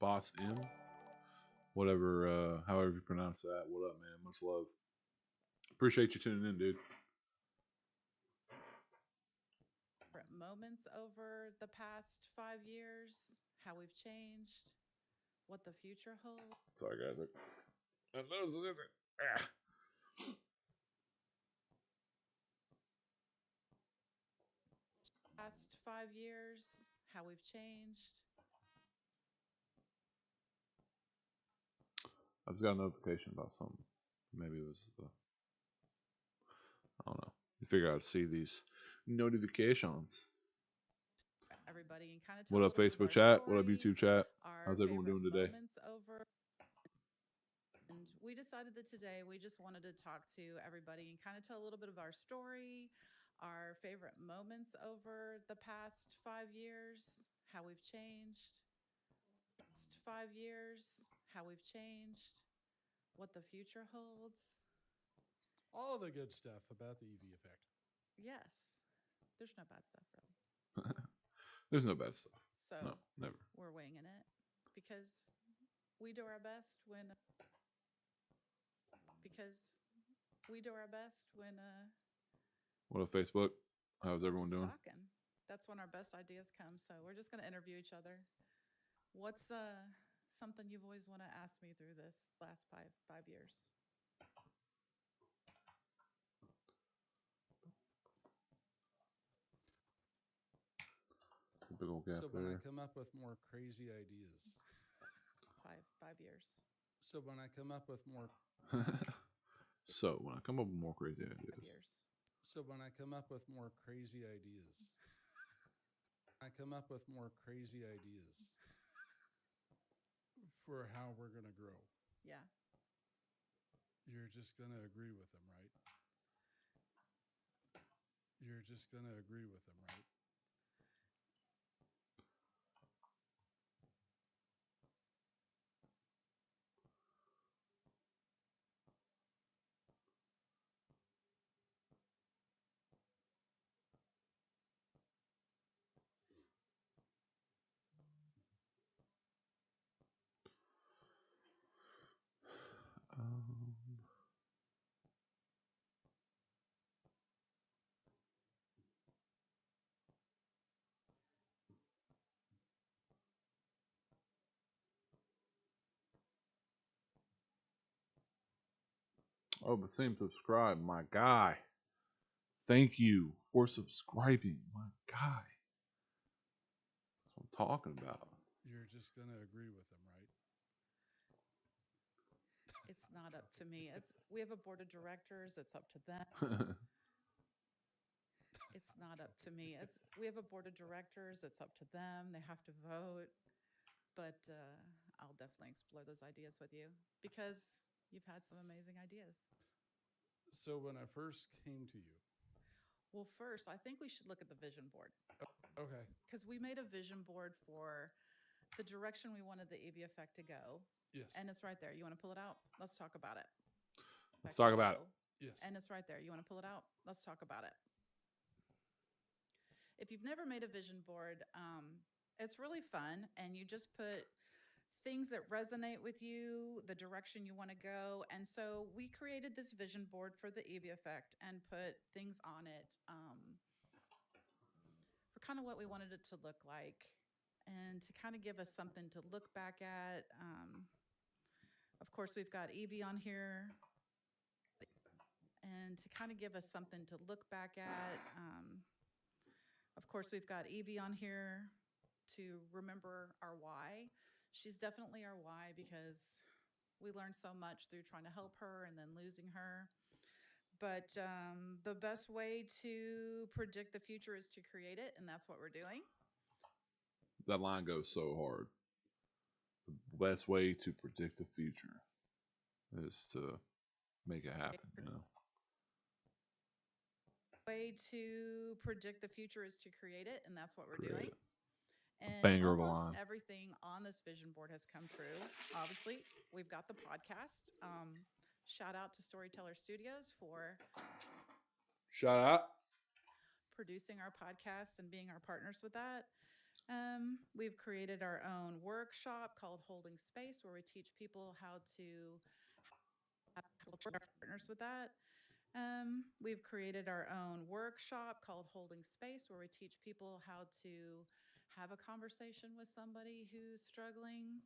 S1: Boss M, whatever, however you pronounce that. What up, man? Much love. Appreciate you tuning in, dude.
S3: Moments over the past 5 years, how we've changed, what the future holds.
S1: Sorry, guys. I know it's in it. Ah.
S3: Past 5 years, how we've changed.
S1: I just got a notification about something. Maybe it was the. I don't know. You figure out to see these notifications.
S3: Everybody and kind of
S1: What up, Facebook chat? What up, YouTube chat? How's everyone doing today?
S3: And we decided that today we just wanted to talk to everybody and kind of tell a little bit of our story, our favorite moments over the past 5 years, how we've changed. 5 years, how we've changed, what the future holds.
S4: All the good stuff about the EV Effect.
S3: Yes, there's no bad stuff, really.
S1: There's no bad stuff.
S3: So
S1: No, never.
S3: we're winging it because we do our best when
S1: What up, Facebook? How's everyone
S3: just
S1: doing?
S3: talking. That's when our best ideas come. So we're just going to interview each other. What's something you've always want to ask me through this last five years?
S1: Big old gap
S4: So when I
S1: there.
S4: come up with more crazy ideas.
S3: 5 years.
S4: So when I come up with more.
S1: So when I come up with more crazy
S3: 5
S1: ideas.
S3: years.
S4: So when I come up with more crazy ideas. I come up with more crazy ideas for how we're going to grow.
S3: Yeah.
S4: You're just going to agree with them, right? You're just going to agree with them, right?
S1: Oh, but seem subscribe, my guy. Thank you for subscribing, my guy. That's what I'm talking about.
S4: You're just going to agree with them, right?
S3: It's not up to me. We have a board of directors. It's up to them. It's not up to me. We have a board of directors. It's up to them. They have to vote. But I'll definitely explore those ideas with you because you've had some amazing ideas.
S4: So when I first came to you,
S3: Well, first, I think we should look at the vision board
S4: okay,
S3: because we made a vision board for the direction we wanted the EV effect to go.
S4: yes,
S3: And it's right there. You want to pull it out? Let's talk about it.
S1: Let's
S3: Back
S1: talk
S3: to
S1: about it.
S3: go.
S4: yes.
S3: And it's right there. You want to pull it out? Let's talk about it. If you've never made a vision board, it's really fun. And you just put things that resonate with you, the direction you want to go. And so we created this vision board for the EV effect and put things on it for kind of what we wanted it to look like and to kind of give us something to look back at. Of course, we've got Evie on here. And to kind of give us something to look back at. Of course, we've got Evie on here to remember our why. She's definitely our why because we learned so much through trying to help her and then losing her. But the best way to predict the future is to create it, and that's what we're doing.
S1: That line goes so hard. The best way to predict the future is to make it happen, you know.
S3: Way to predict the future is to create it, and that's what we're
S1: Create
S3: doing.
S1: it.
S3: And
S1: Banger of a
S3: almost
S1: line.
S3: everything on this vision board has come true. Obviously, we've got the podcast. Shout out to Storyteller Studios for
S1: Shout out.
S3: producing our podcast and being our partners with that. We've created our own workshop called Holding Space, where we teach people how to have partners with that. We've created our own workshop called Holding Space, where we teach people how to have a conversation with somebody who's struggling.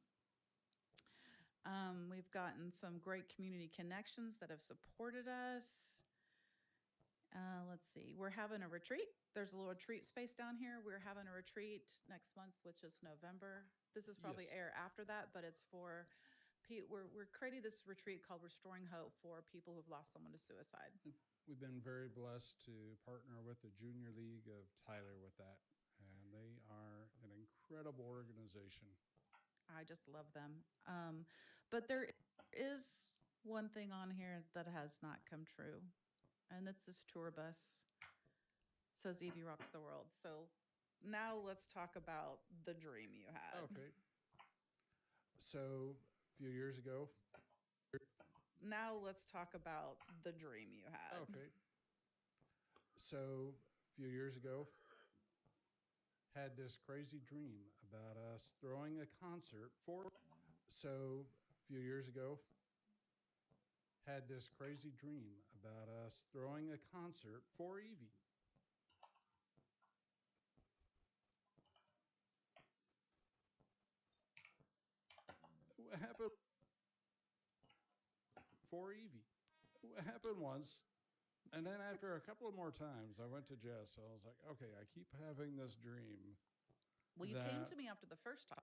S3: We've gotten some great community connections that have supported us. Let's see, we're having a retreat. There's a little retreat space down here. We're having a retreat next month, which is November. This is probably
S4: Yes.
S3: air after that, but it's for we're creating this retreat called Restoring Hope for people who've lost someone to suicide.
S4: We've been very blessed to partner with the Junior League of Tyler with that, and they are an incredible organization.
S3: I just love them. But there is one thing on here that has not come true, and it's this tour bus. It says Evie rocks the world. So now let's talk about the dream you had.
S4: Okay. So a few years ago,
S3: Now let's talk about the dream you had.
S4: okay. So a few years ago, had this crazy dream about us throwing a concert for. So a few years ago, had this crazy dream about us throwing a concert for Evie. What happened for Evie? What happened once, and then after a couple of more times, I went to Jess. I was like, okay, I keep having this dream.
S3: Well, you came
S4: that-
S3: to me after the first time.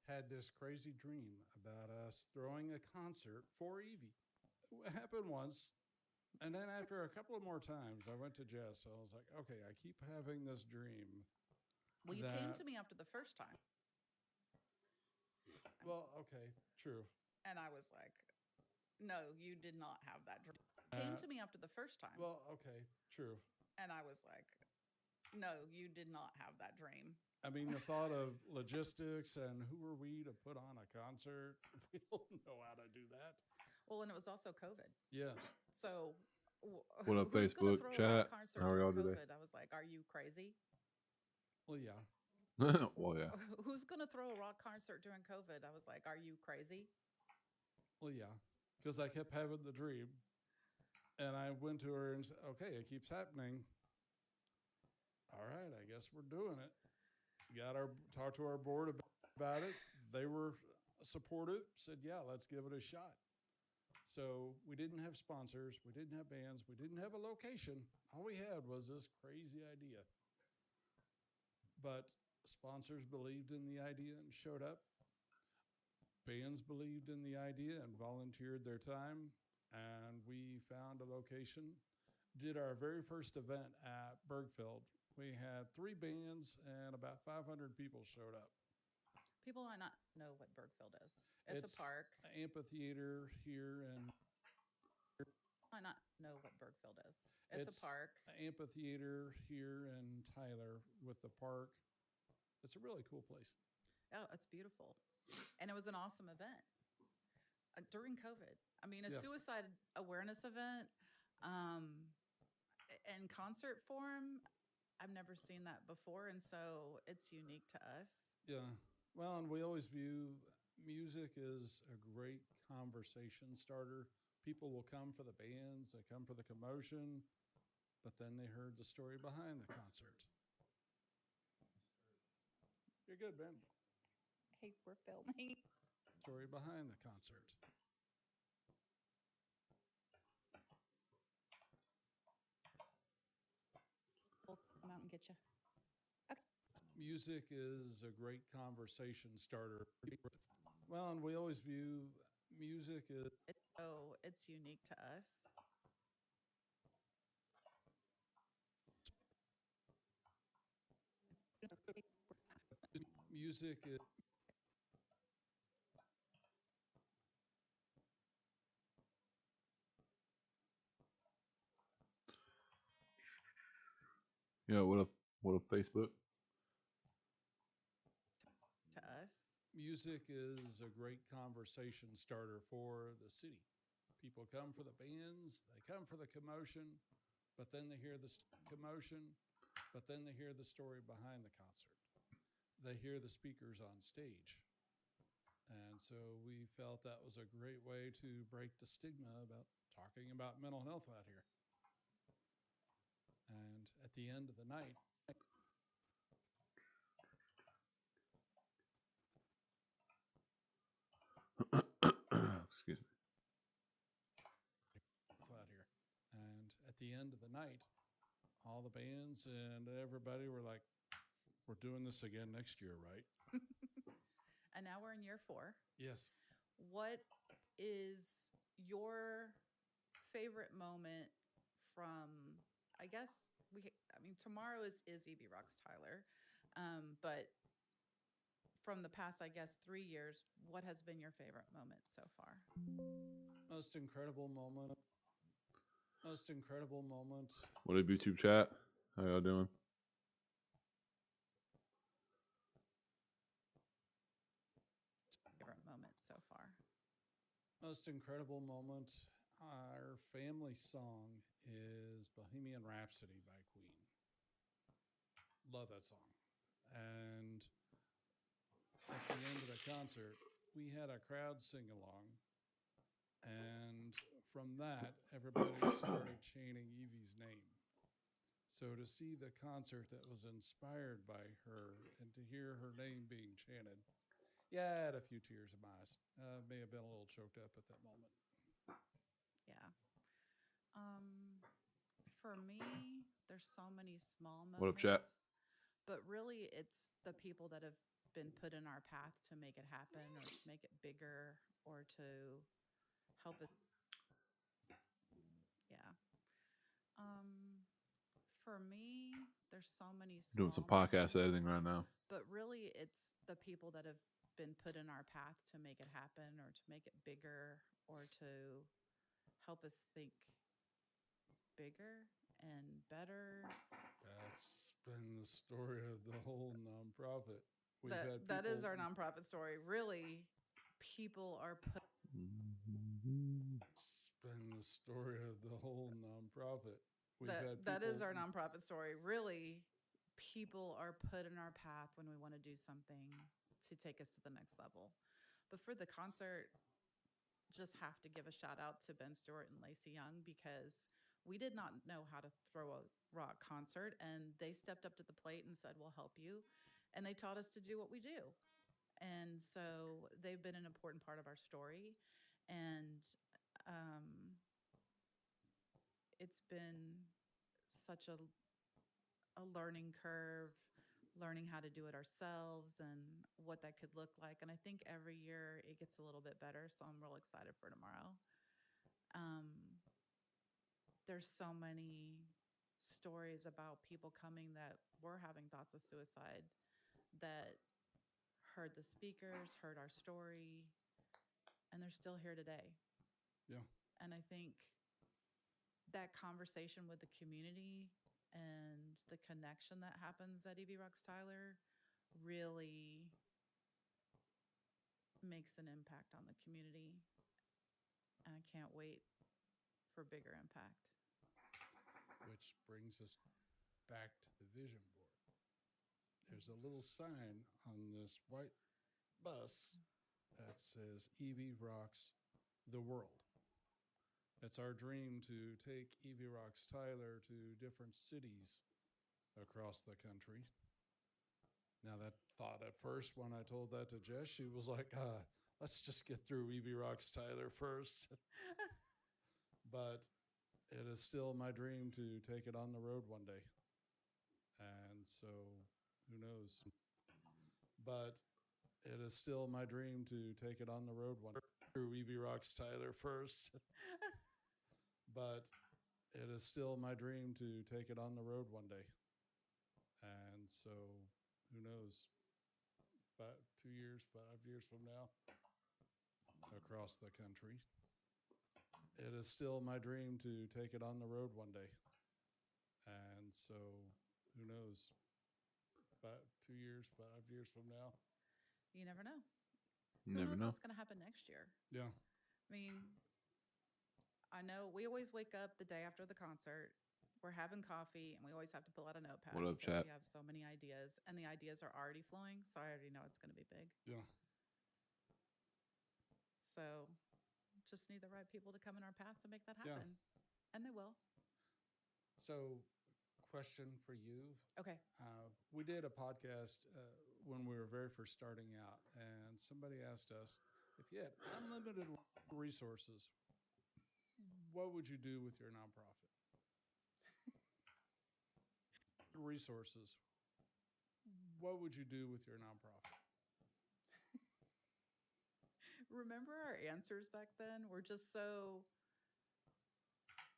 S4: Had this crazy dream about us throwing a concert for Evie. What happened once, and then after a couple of more times, I went to Jess. I was like, okay, I keep having this dream.
S3: Well, you came
S4: that-
S3: to me after the first time.
S4: Well, okay, true.
S3: And I was like, no, you did not have that dream. Came to me after the first time.
S4: Well, okay, true.
S3: And I was like, no, you did not have that dream.
S4: I mean, the thought of logistics and who are we to put on a concert? We don't know how to do that.
S3: Well, and it was also COVID.
S4: Yes.
S3: So,
S1: What up,
S3: who's gonna
S1: Facebook
S3: throw a
S1: chat?
S3: rock concert
S1: How are
S3: during
S1: y'all today?
S3: COVID? I was like, are you crazy?
S4: Well, yeah.
S1: Well, yeah.
S3: Who's gonna throw a rock concert during COVID? I was like, are you crazy?
S4: Well, yeah. Because I kept having the dream. And I went to her and said, okay, it keeps happening. All right, I guess we're doing it. Talked to our board about it. They were supportive, said, yeah, let's give it a shot. So we didn't have sponsors, we didn't have bands, we didn't have a location. All we had was this crazy idea. But sponsors believed in the idea and showed up. Bands believed in the idea and volunteered their time. And we found a location, did our very first event at Bergfeld. We had 3 bands and about 500 people showed up.
S3: People might not know what Bergfield is. It's a park.
S4: An amphitheater here in
S3: Might not know what Bergfield is. It's a park.
S4: An amphitheater here in Tyler with the park. It's a really cool place.
S3: Oh, it's beautiful. And it was an awesome event during COVID. I mean, a
S4: Yes.
S3: suicide awareness event in concert form. I've never seen that before. And so it's unique to us.
S4: Yeah. Well, and we always view music as a great conversation starter. People will come for the bands, they come for the commotion, but then they heard the story behind the concert. You're good, Ben.
S3: Hey, we're filming.
S4: Story behind the concert.
S3: We'll come out and get you.
S4: Music is a great conversation starter. Well, and we always view music as
S3: Oh, it's unique to us.
S4: music is
S1: Yeah, what a Facebook?
S3: To us.
S4: music is a great conversation starter for the city. People come for the bands, they come for the commotion, but then they hear the commotion, but then they hear the story behind the concert. They hear the speakers on stage. And so we felt that was a great way to break the stigma about talking about mental health out here. And at the end of the night,
S1: Excuse me.
S4: out here. And at the end of the night, all the bands and everybody were like, we're doing this again next year, right?
S3: And now we're in year 4.
S4: Yes.
S3: What is your favorite moment from, I guess, tomorrow is EV Rocks Tyler. But from the past, I guess, 3 years, what has been your favorite moment so far?
S4: Most incredible moment. Most incredible moment.
S1: What up, YouTube chat? How y'all doing?
S3: Favorite moment so far?
S4: Most incredible moment. Our family song is Bohemian Rhapsody by Queen. Love that song. And at the end of the concert, we had a crowd sing along. And from that, everybody started chanting Evie's name. So to see the concert that was inspired by her and to hear her name being chanted, yeah, I had a few tears in my eyes. May have been a little choked up at that moment.
S3: Yeah. For me, there's so many small moments.
S1: What up, chat?
S3: But really, it's the people that have been put in our path to make it happen or to make it bigger or to help it. Yeah. For me, there's so many small
S1: Doing some podcast
S3: moments,
S1: editing right now.
S3: but really it's the people that have been put in our path to make it happen or to make it bigger or to help us think bigger and better.
S4: That's been the story of the whole nonprofit.
S3: That is our nonprofit story. Really, people are put.
S4: It's been the story of the whole nonprofit.
S3: That is our nonprofit story. Really, people are put in our path when we want to do something to take us to the next level. But for the concert, just have to give a shout out to Ben Stewart and Lacey Young because we did not know how to throw a rock concert, and they stepped up to the plate and said, "We'll help you," and they taught us to do what we do. And so they've been an important part of our story. And Um, it's been such a learning curve, learning how to do it ourselves and what that could look like. And I think every year it gets a little bit better. So I'm real excited for tomorrow. There's so many stories about people coming that were having thoughts of suicide that heard the speakers, heard our story, and they're still here today.
S4: Yeah.
S3: And I think that conversation with the community and the connection that happens at EV Rocks Tyler really makes an impact on the community. And I can't wait for bigger impact.
S4: Which brings us back to the vision board. There's a little sign on this white bus that says EV Rocks the World. It's our dream to take EV Rocks Tyler to different cities across the country. Now, that thought at first, when I told that to Jess, she was like, let's just get through EV Rocks Tyler first. But it is still my dream to take it on the road one day. And so, who knows? But it is still my dream to take it on the road one day. Through EV Rocks Tyler first. But it is still my dream to take it on the road one day. And so, who knows? 2 years, 5 years from now, across the country. It is still my dream to take it on the road one day. And so, who knows? 2 years, 5 years from now.
S3: You never know.
S1: You
S3: Who
S1: never
S3: knows
S1: know.
S3: what's going to happen next year?
S4: Yeah.
S3: I mean, I know we always wake up the day after the concert. We're having coffee, and we always have to pull out a notepad
S1: What up,
S3: because
S1: chat?
S3: we have so many ideas, and the ideas are already flowing. So I already know it's going to be big.
S4: Yeah.
S3: So just need the right people to come in our path to make that
S4: Yeah.
S3: happen, and they will.
S4: So, question for you.
S3: Okay.
S4: We did a podcast when we were very first starting out, and somebody asked us, if you had unlimited resources, what would you do with your nonprofit? Resources. What would you do with your nonprofit?
S3: Remember our answers back then were just so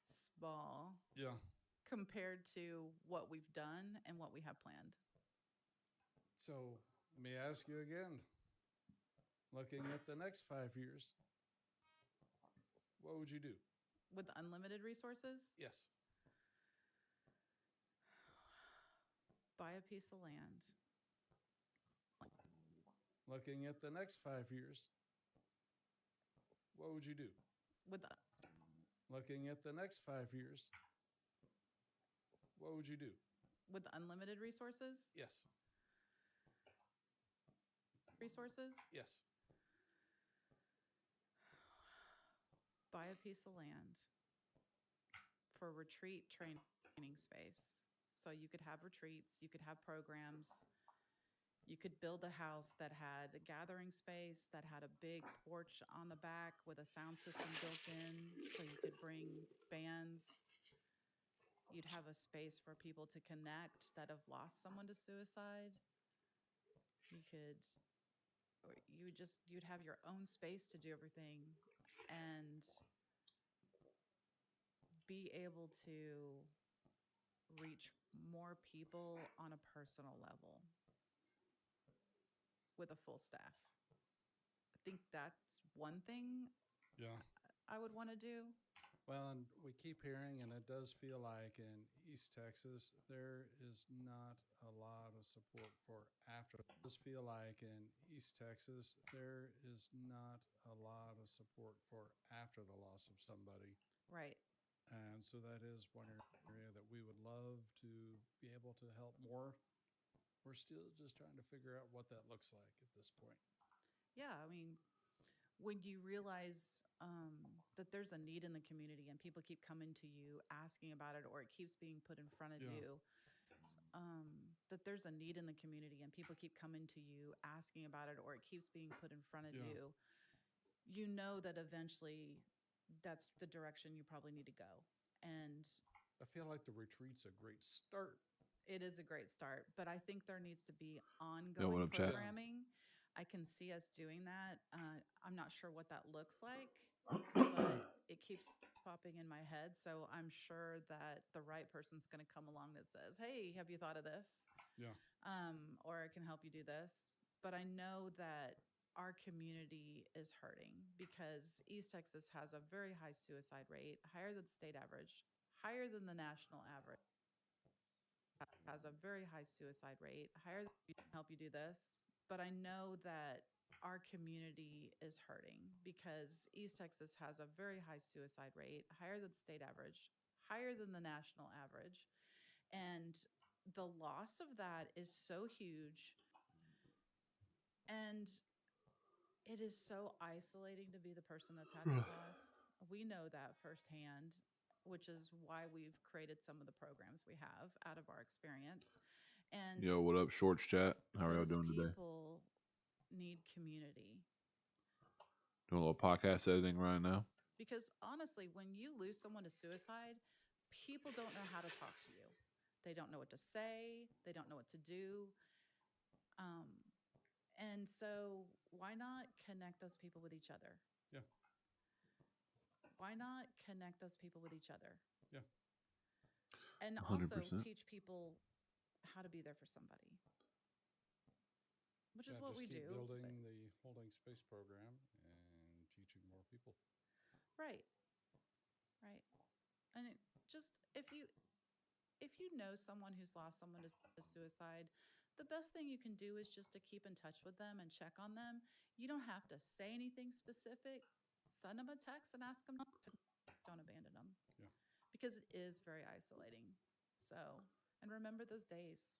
S3: small
S4: Yeah.
S3: compared to what we've done and what we have planned.
S4: So let me ask you again. Looking at the next 5 years, what would you do?
S3: With unlimited resources,
S4: Yes.
S3: buy a piece of land.
S4: Looking at the next 5 years, what would you do?
S3: With
S4: Looking at the next 5 years, what would you do?
S3: with unlimited resources,
S4: Yes. Yes.
S3: buy a piece of land for retreat training space. So you could have retreats, you could have programs, you could build a house that had a gathering space, that had a big porch on the back with a sound system built in, so you could bring bands. You'd have a space for people to connect that have lost someone to suicide. You'd have your own space to do everything and be able to reach more people on a personal level with a full staff. I think that's one thing
S4: Yeah.
S3: I would want to do.
S4: Well, and we keep hearing, and it does feel like in East Texas, there is not a lot of support for after. It does feel like in East Texas, there is not a lot of support for after the loss of somebody.
S3: Right.
S4: And so that is one area that we would love to be able to help more. We're still just trying to figure out what that looks like at this point.
S3: Yeah. I mean, when you realize that there's a need in the community and people keep coming to you asking about it, or it keeps being put in front of
S4: Yeah.
S3: you, that there's a need in the community and people keep coming to you asking about it, or it keeps being put in front of
S4: Yeah.
S3: you, you know that eventually that's the direction you probably need to go. And
S4: I feel like the retreat's a great start.
S3: it is a great start, but I think there needs to be
S1: what
S3: ongoing
S1: up, chat?
S3: programming. I can see us doing that. I'm not sure what that looks like, but it keeps popping in my head. So I'm sure that the right person's going to come along that says, "Hey, have you thought of this?"
S4: Yeah.
S3: Or I can help you do this. But I know that our community is hurting because East Texas has a very high suicide rate, higher than the state average, higher than the national average. Has a very high suicide rate, higher than help you do this. But I know that our community is hurting because East Texas has a very high suicide rate, higher than the state average, higher than the national average. And the loss of that is so huge. And it is so isolating to be the person that's had that loss. We know that firsthand, which is why we've created some of the programs we have out of our experience. And
S1: Yo, what up, Shorts chat? How are y'all
S3: those
S1: doing today?
S3: people need community.
S1: Doing a little podcast editing right now.
S3: Because honestly, when you lose someone to suicide, people don't know how to talk to you. They don't know what to say. They don't know what to do. And so why not connect those people with each other?
S4: Yeah.
S3: Why not connect those people with each other?
S4: Yeah.
S3: And also
S1: 100%.
S3: teach people how to be there for somebody, which is
S4: Yeah,
S3: what
S4: just
S3: we
S4: keep
S3: do.
S4: building
S3: but-
S4: the holding space program and teaching more people.
S3: Right. Right. And just if you know someone who's lost someone to suicide, the best thing you can do is just to keep in touch with them and check on them. You don't have to say anything specific. Send them a text and ask them to don't abandon them.
S4: Yeah.
S3: Because it is very isolating. So, and remember those days.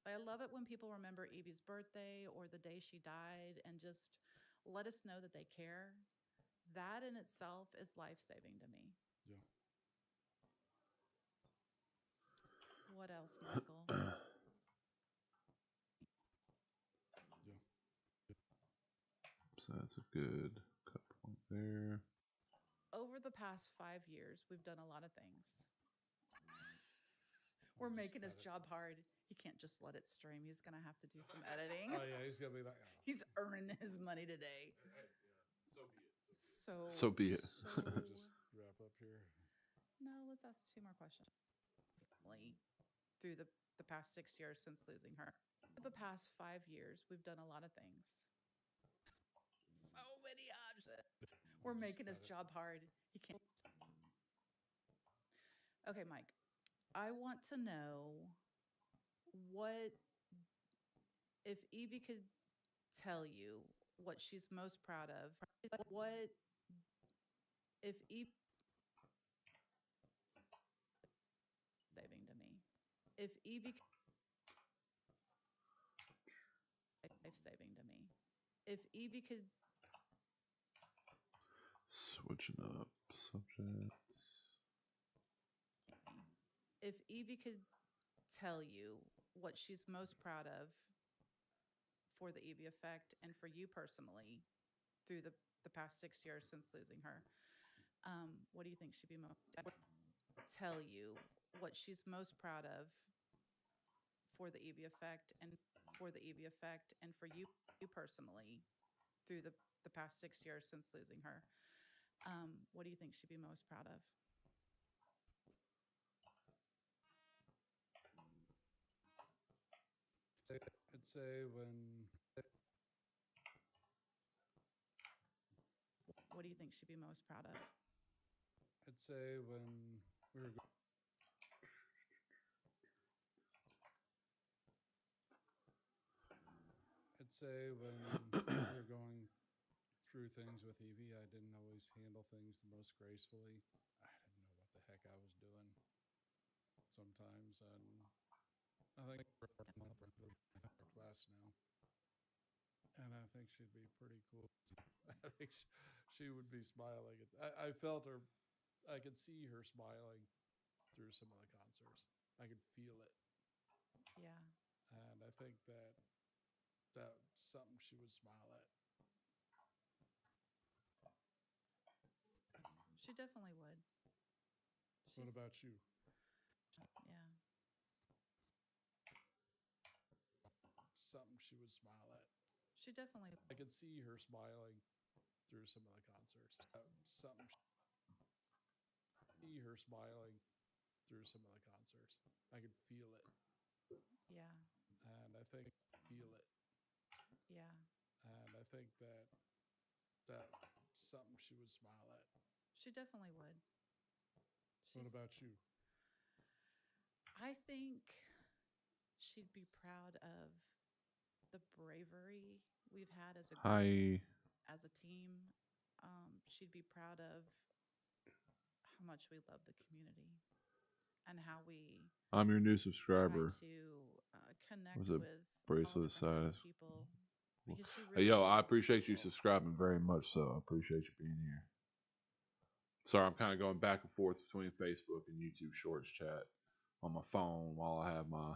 S3: I love it when people remember Evie's birthday or the day she died and just let us know that they care. That in itself is life-saving to me.
S4: Yeah.
S3: What else, Michael?
S4: Yeah.
S1: So that's a good cut point there.
S3: Over the past 5 years, we've done a lot of things. We're
S4: Just
S3: making his
S4: cut it.
S3: job hard. He can't just let it stream. He's going to have to do some editing.
S4: Oh yeah, he's gonna be like, oh.
S3: He's earning his money today.
S1: So be it.
S4: Should we just wrap up here?
S3: No, let's ask 2 more questions. Through the past 6 years since losing her. For the past 5 years, we've done a lot of things. So many options. We're
S4: Just
S3: making his
S4: cut it.
S3: job hard. He can't. Okay, Mike. I want to know what if Evie could tell you what she's most proud of. What if Evie saving to me? If Evie life saving to me. If Evie could
S1: Switching up subjects.
S3: if Evie could tell you what she's most proud of for the Evie effect and for you personally through the past 6 years since losing her, what do you think she'd be most tell you what she's most proud of for the Evie effect and for the Evie effect and for you personally through the past 6 years since losing her? What do you think she'd be most proud of?
S4: I'd say when
S3: What do you think she'd be most proud of?
S4: I'd say when we were I'd say when we were going through things with Evie, I didn't always handle things the most gracefully. I didn't know what the heck I was doing sometimes, and I think we're class now, and I think she'd be pretty cool. I think she would be smiling. I felt her. I could see her smiling through some of the concerts. I could feel it,
S3: Yeah.
S4: and I think that's something she would smile at.
S3: She definitely would.
S4: What
S3: She's,
S4: about you?
S3: yeah.
S4: Something she would smile at.
S3: She definitely.
S4: I could see her smiling through some of the concerts. Something see her smiling through some of the concerts. I could feel it,
S3: Yeah.
S4: and I think feel it,
S3: Yeah.
S4: and I think that something she would smile at.
S3: She definitely would.
S4: What
S3: She's,
S4: about you?
S3: I think she'd be proud of the bravery we've had as a group,
S1: Hi.
S3: as a team. She'd be proud of how much we love the community and how we
S1: I'm your new
S3: try
S1: subscriber.
S3: to connect
S1: Was it
S3: with all
S1: bracelet
S3: different kinds
S1: size?
S3: of people because she
S1: Hey,
S3: really
S1: yo, I
S3: loved
S1: appreciate you
S3: people.
S1: subscribing very much. So I appreciate you being here. Sorry, I'm kind of going back and forth between Facebook and YouTube Shorts chat on my phone while I have my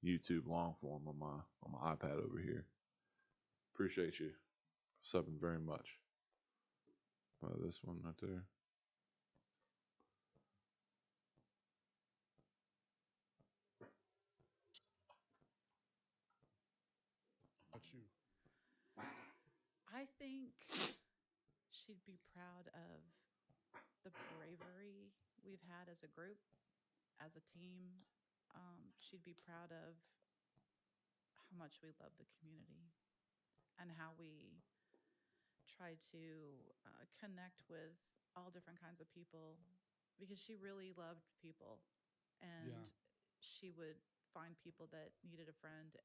S1: YouTube long form on my iPad over here. Appreciate you subbing very much. This one right there.
S4: What about you?
S3: I think she'd be proud of the bravery we've had as a group, as a team. She'd be proud of how much we love the community and how we try to connect with all different kinds of people because she really loved people and
S4: Yeah.
S3: she would find people that needed a friend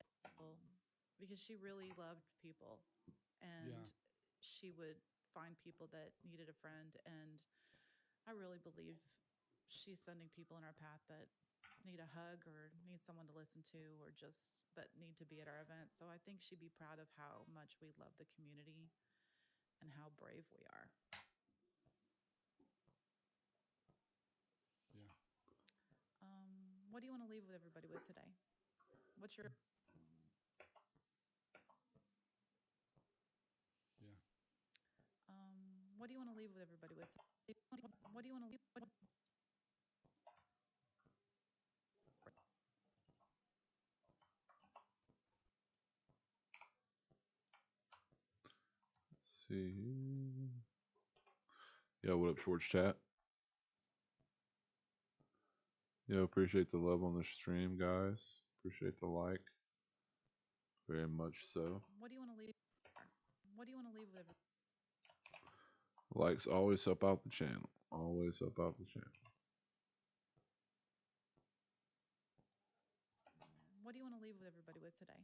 S3: because she really loved people and
S4: Yeah.
S3: she would find people that needed a friend. And I really believe she's sending people in our path that need a hug or need someone to listen to or just that need to be at our event. So I think she'd be proud of how much we love the community and how brave we are.
S4: Yeah.
S3: What do you want to leave with everybody with today? What's your
S4: Yeah.
S3: what do you want to leave with everybody with? What do you want to leave?
S1: Let's see. Yo, what up, Shorts chat? Yo, appreciate the love on the stream, guys. Appreciate the like. Very much so.
S3: What do you want to leave? What do you want to leave with everybody?
S1: Likes always help out the channel. Always help out the channel.
S3: What do you want to leave with everybody with today?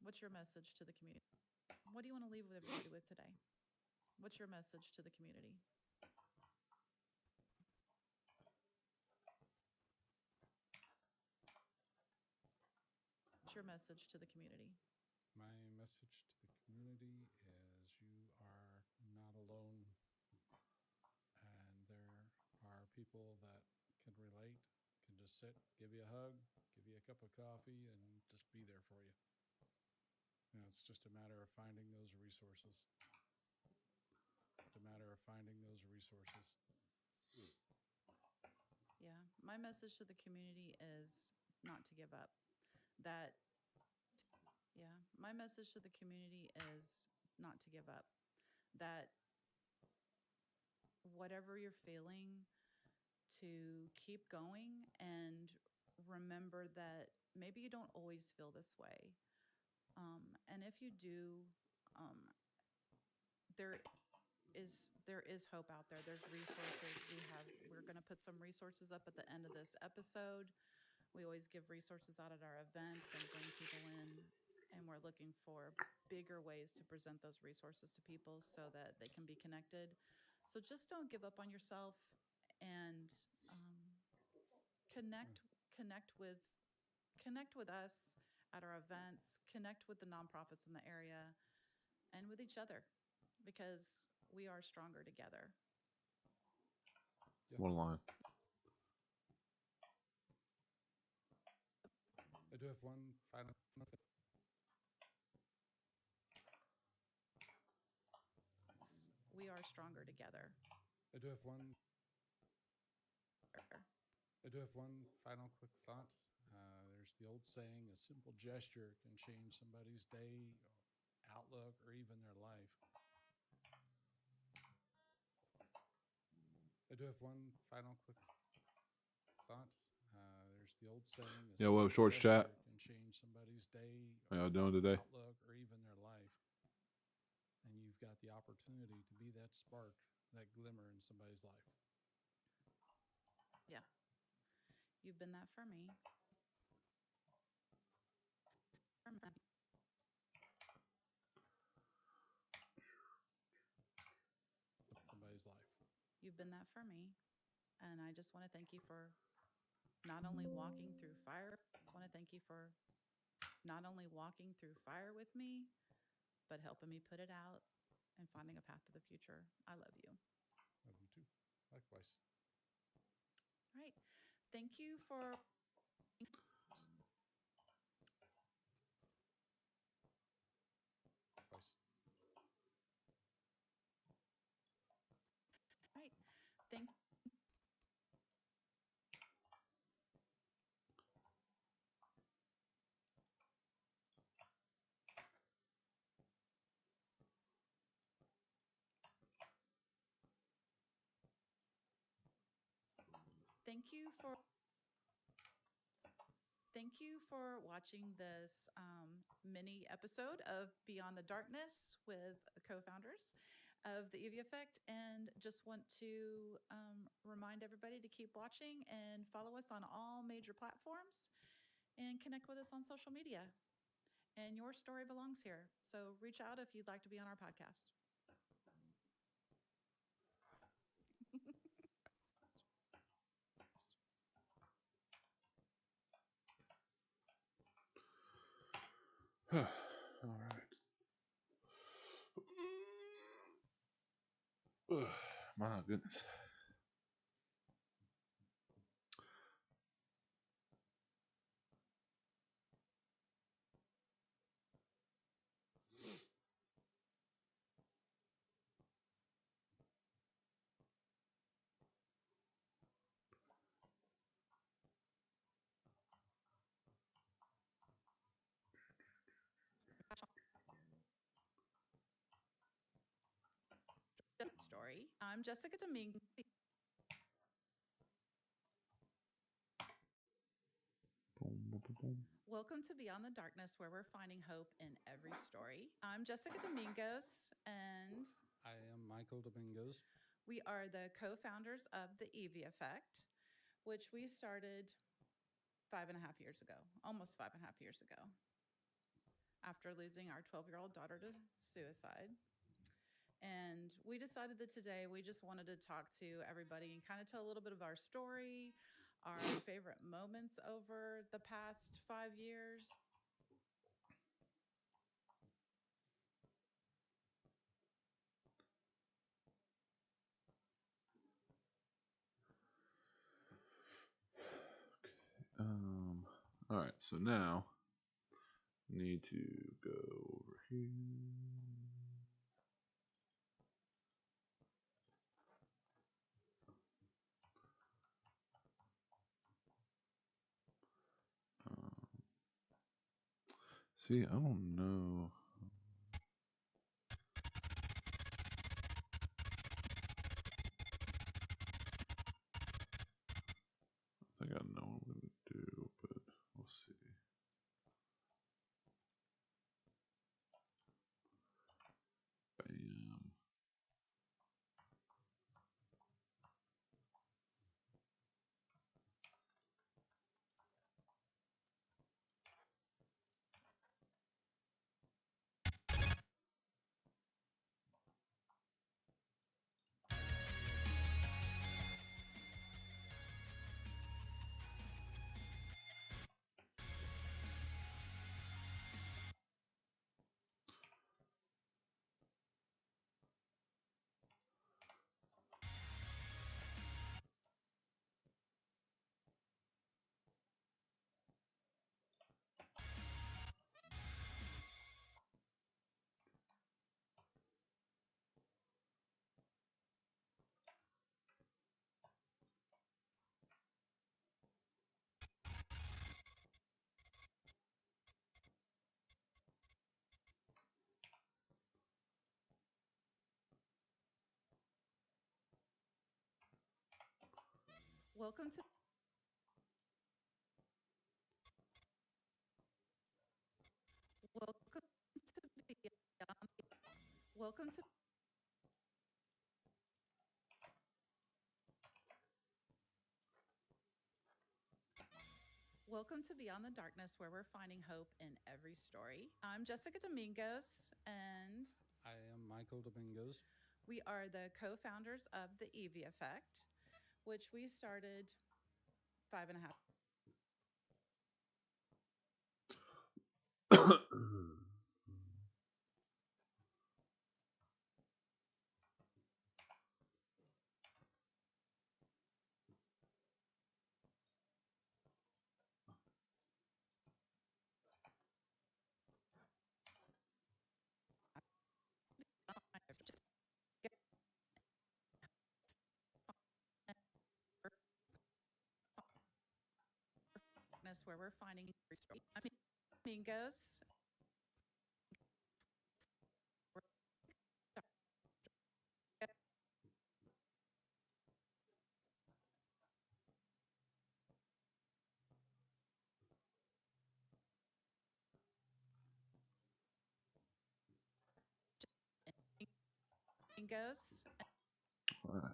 S3: What's your message to the community? What do you want to leave with everybody with today? What's your message to the community? What's your message to the community?
S4: My message to the community is you are not alone, and there are people that can relate, can just sit, give you a hug, give you a cup of coffee, and just be there for you. It's just a matter of finding those resources. It's a matter of finding those resources.
S3: Yeah, my message to the community is not to give up. That, yeah, my message to the community is not to give up. That whatever you're feeling, to keep going and remember that maybe you don't always feel this way. And if you do, um, there is hope out there. There's resources. We're going to put some resources up at the end of this episode. We always give resources out at our events and bring people in, and we're looking for bigger ways to present those resources to people so that they can be connected. So just don't give up on yourself and connect connect with connect with us at our events, connect with the nonprofits in the area and with each other because we are stronger together.
S4: Yeah.
S1: One line.
S4: I do have one final thing.
S3: We are stronger together.
S4: I do have one. I do have one final quick thought. There's the old saying, a simple gesture can change somebody's day, outlook, or even their life. I do have one final quick thought. There's the old saying, a
S1: Yeah, what up,
S4: simple
S1: Shorts chat?
S4: gesture can change somebody's day,
S1: How y'all doing today?
S4: outlook, or even their life. And you've got the opportunity to be that spark, that glimmer in somebody's life.
S3: Yeah. You've been that for me.
S4: Somebody's life.
S3: You've been that for me. And I just want to thank you for not only walking through fire, I just want to thank you for not only walking through fire with me, but helping me put it out and finding a path to the future. I love you.
S4: Love you too. Likewise.
S3: All right. Thank you for
S4: Likewise.
S3: right. Thank Thank you for watching this mini episode of Beyond the Darkness with the co-founders of the Evie Effect, and just want to remind everybody to keep watching and follow us on all major platforms and connect with us on social media. And your story belongs here. So reach out if you'd like to be on our podcast.
S1: All right. My goodness.
S3: Story. I'm Jessica Dominguez.
S1: Boom, boom, boom, boom.
S3: Welcome to Beyond the Darkness, where we're finding hope in every story. I'm Jessica Domingos, and
S4: I am Michael Domingos.
S3: we are the co-founders of the Evie Effect, which we started 5.5 years ago, almost 5.5 years ago, after losing our 12-year-old daughter to suicide. And we decided that today we just wanted to talk to everybody and kind of tell a little bit of our story, our favorite moments over the past 5 years.
S1: All right. So now need to go over here. See, I don't know. I think I know what I'm going to do, but we'll see. Bam.
S3: Welcome to welcome to Beyond Welcome to Welcome to Beyond the Darkness, where we're finding hope in every story. I'm Jessica Domingos, and
S4: I am Michael Domingos.
S3: we are the co-founders of the Evie Effect, which we started 5.5. Where we're finding every story. I'm Domingos. Domingos.
S1: All right.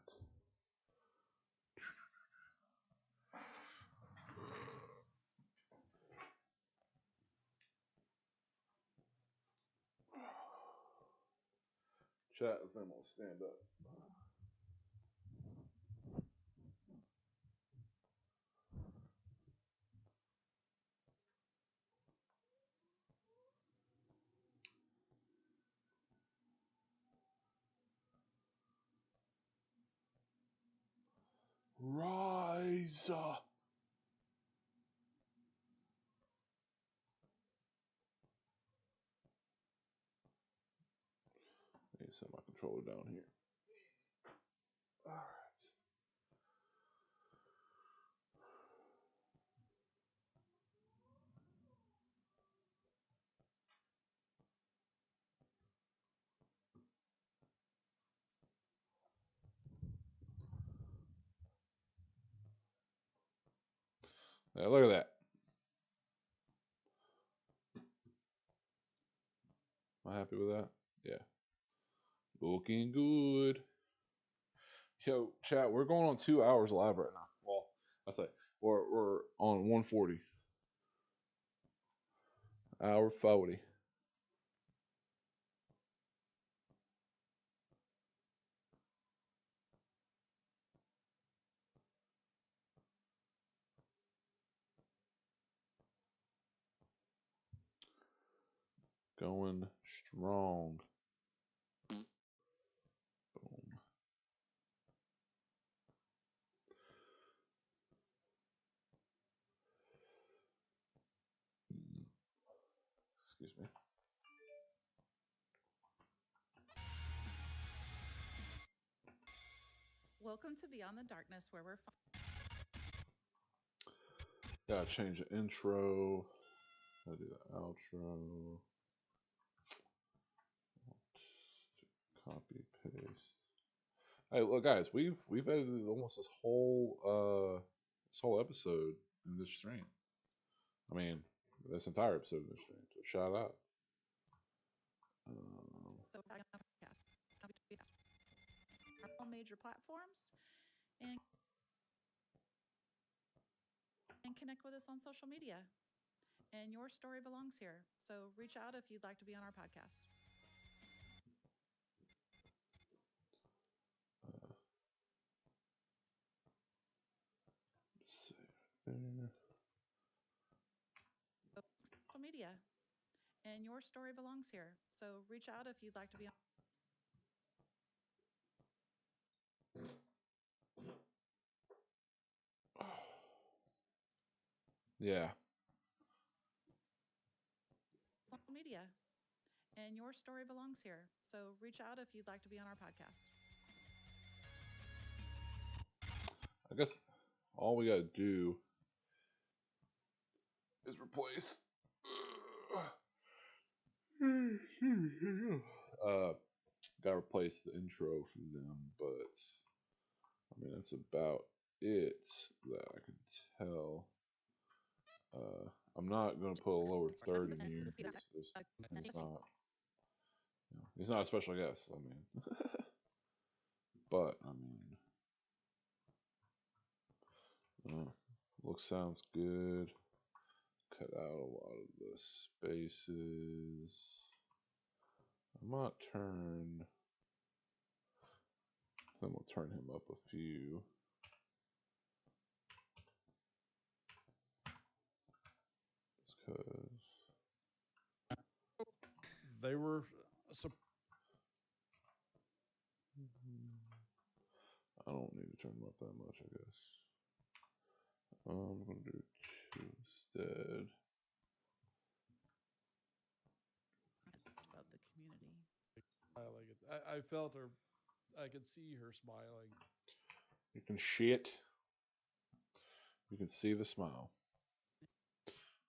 S1: Chat, if I'm gonna stand up. Rise. I need to set my controller down here. All right. Yeah, look at that. Am I happy with that? Yeah. Looking good. Yo, chat, we're going on 2 hours live right now. Well, I say we're on 140. Hour 40. Going strong. Boom. Excuse me.
S3: Welcome to Beyond the Darkness, where we're
S1: Gotta change the intro. Gotta do the outro. Copy paste. Hey, look, guys, we've edited almost this whole episode in this stream. I mean, this entire episode in this stream. So shout out.
S3: all major platforms and connect with us on social media. And your story belongs here. So reach out if you'd like to be on our podcast.
S1: See there.
S3: Social media. And your story belongs here. So reach out if you'd like to be on.
S1: Yeah.
S3: Social media. And your story belongs here. So reach out if you'd like to be on our podcast.
S1: I guess all we gotta do is replace. Gotta replace the intro for them, but I mean that's about it that I can tell. I'm not gonna put a lower third in here because it's not. He's not a special guest. I mean, but I mean, sounds good. Cut out a lot of the spaces. I might turn. Then we'll turn him up a few. Just because.
S4: They were.
S1: I don't need to turn them up that much, I guess. I'm going to do 2 instead.
S3: Of the community.
S4: I like it. I felt her. I could see her smiling.
S1: You can shit. You can see the smile.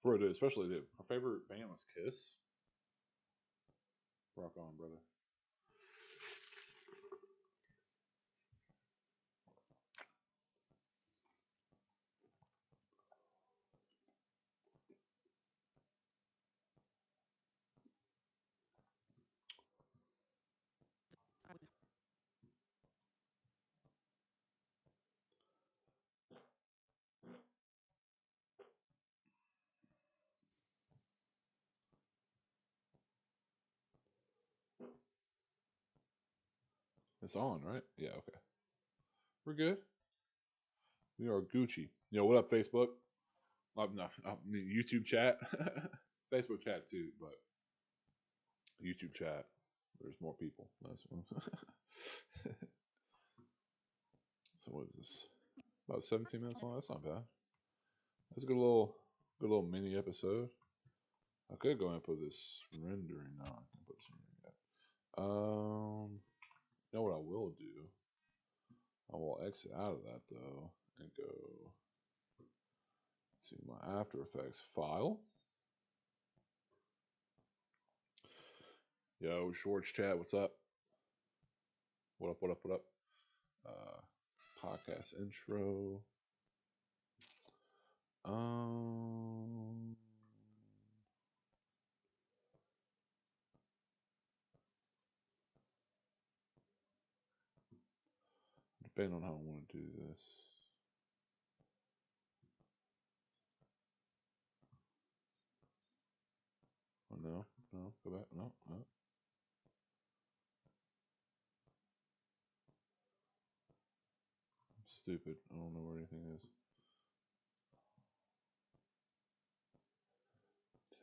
S1: For it, especially dude. My favorite band was Kiss. Rock on, brother. It's on, right? Yeah, okay. We're good. We are Gucci. What up, Facebook? No, I mean, YouTube chat. Facebook chat too, but YouTube chat. There's more people. That's one. So what is this? About 17 minutes long. That's not bad. That's a good little mini episode. I could go and put this rendering on. I can put this rendering. You know what I will do? I will exit out of that though and go to my After Effects file. Yo, Schwartz chat, what's up? What up, what up, what up? Podcast intro. Depending on how I want to do this. Oh, no, go back, no. I'm stupid. I don't know where anything is.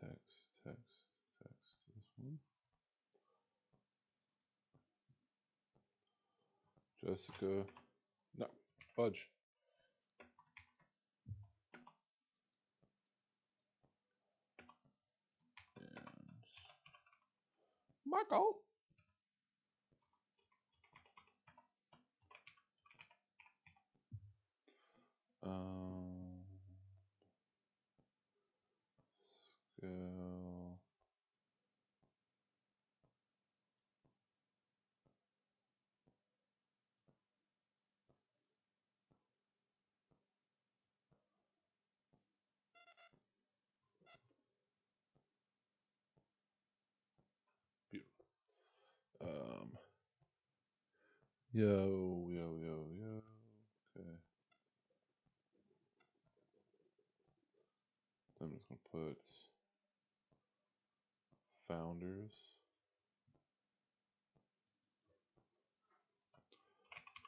S1: Text. This one. Jessica. No, fudge. And Michael. Scale. Beautiful. Yo. Okay. I'm just gonna put founders.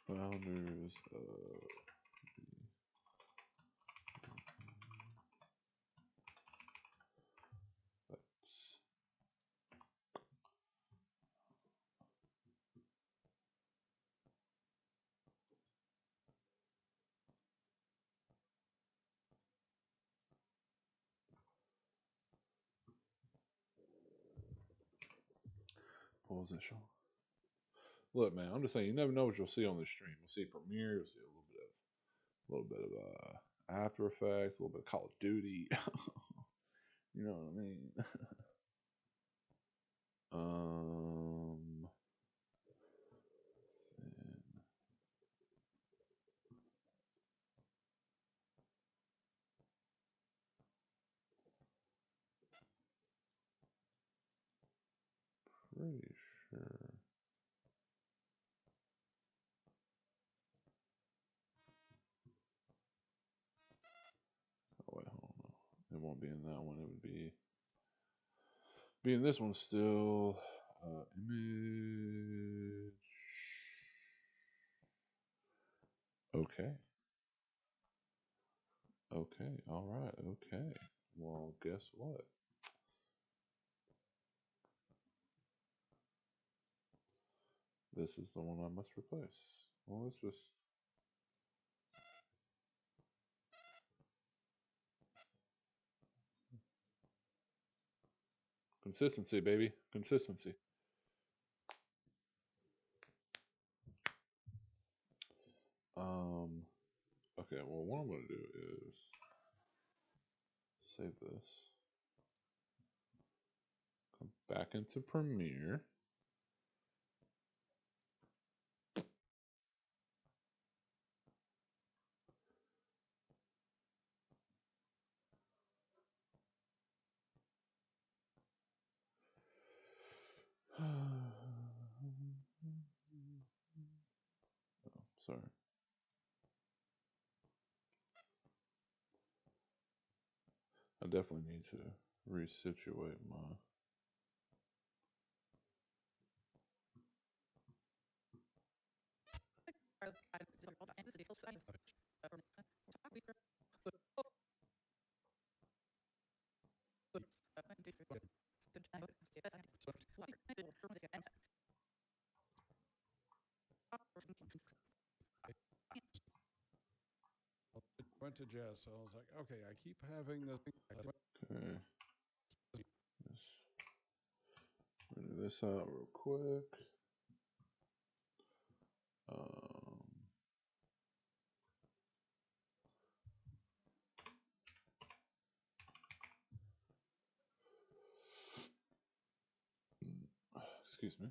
S1: Founders of let's what was that show? Look, man, I'm just saying you never know what you'll see on this stream. You'll see Premiere, you'll see a little bit of After Effects, a little bit of Call of Duty. You know what I mean? won't be in that one. It would be in this one still. Image. Okay. Okay. All right. Okay. Well, guess what? This is the one I must replace. Well, let's just. Consistency, baby. Consistency. Okay, well, what I'm going to do is save this. Come back into Premiere. Oh, sorry. I definitely need to resituate my.
S4: Went to Jess. So I was like, okay, I keep having this.
S1: Okay. Let's figure this out real quick. Excuse me.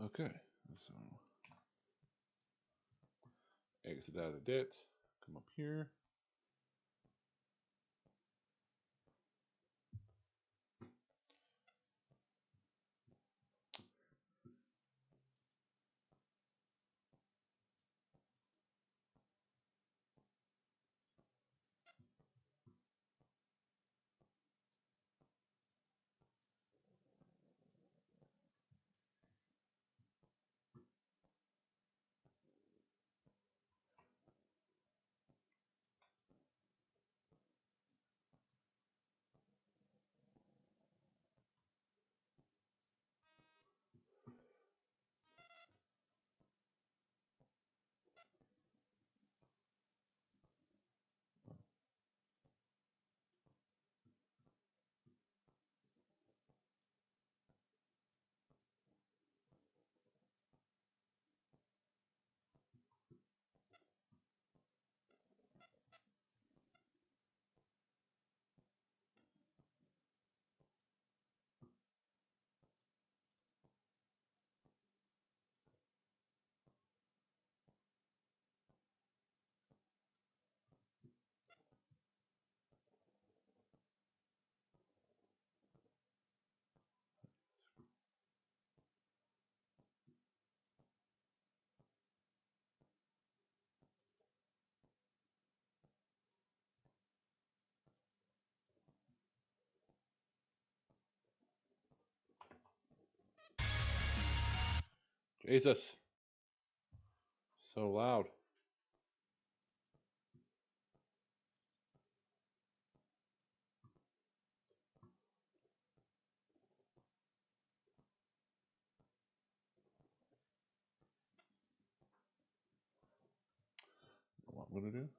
S1: Okay, so exit out of debt. Come up here. Jesus. So loud. What I'm gonna do?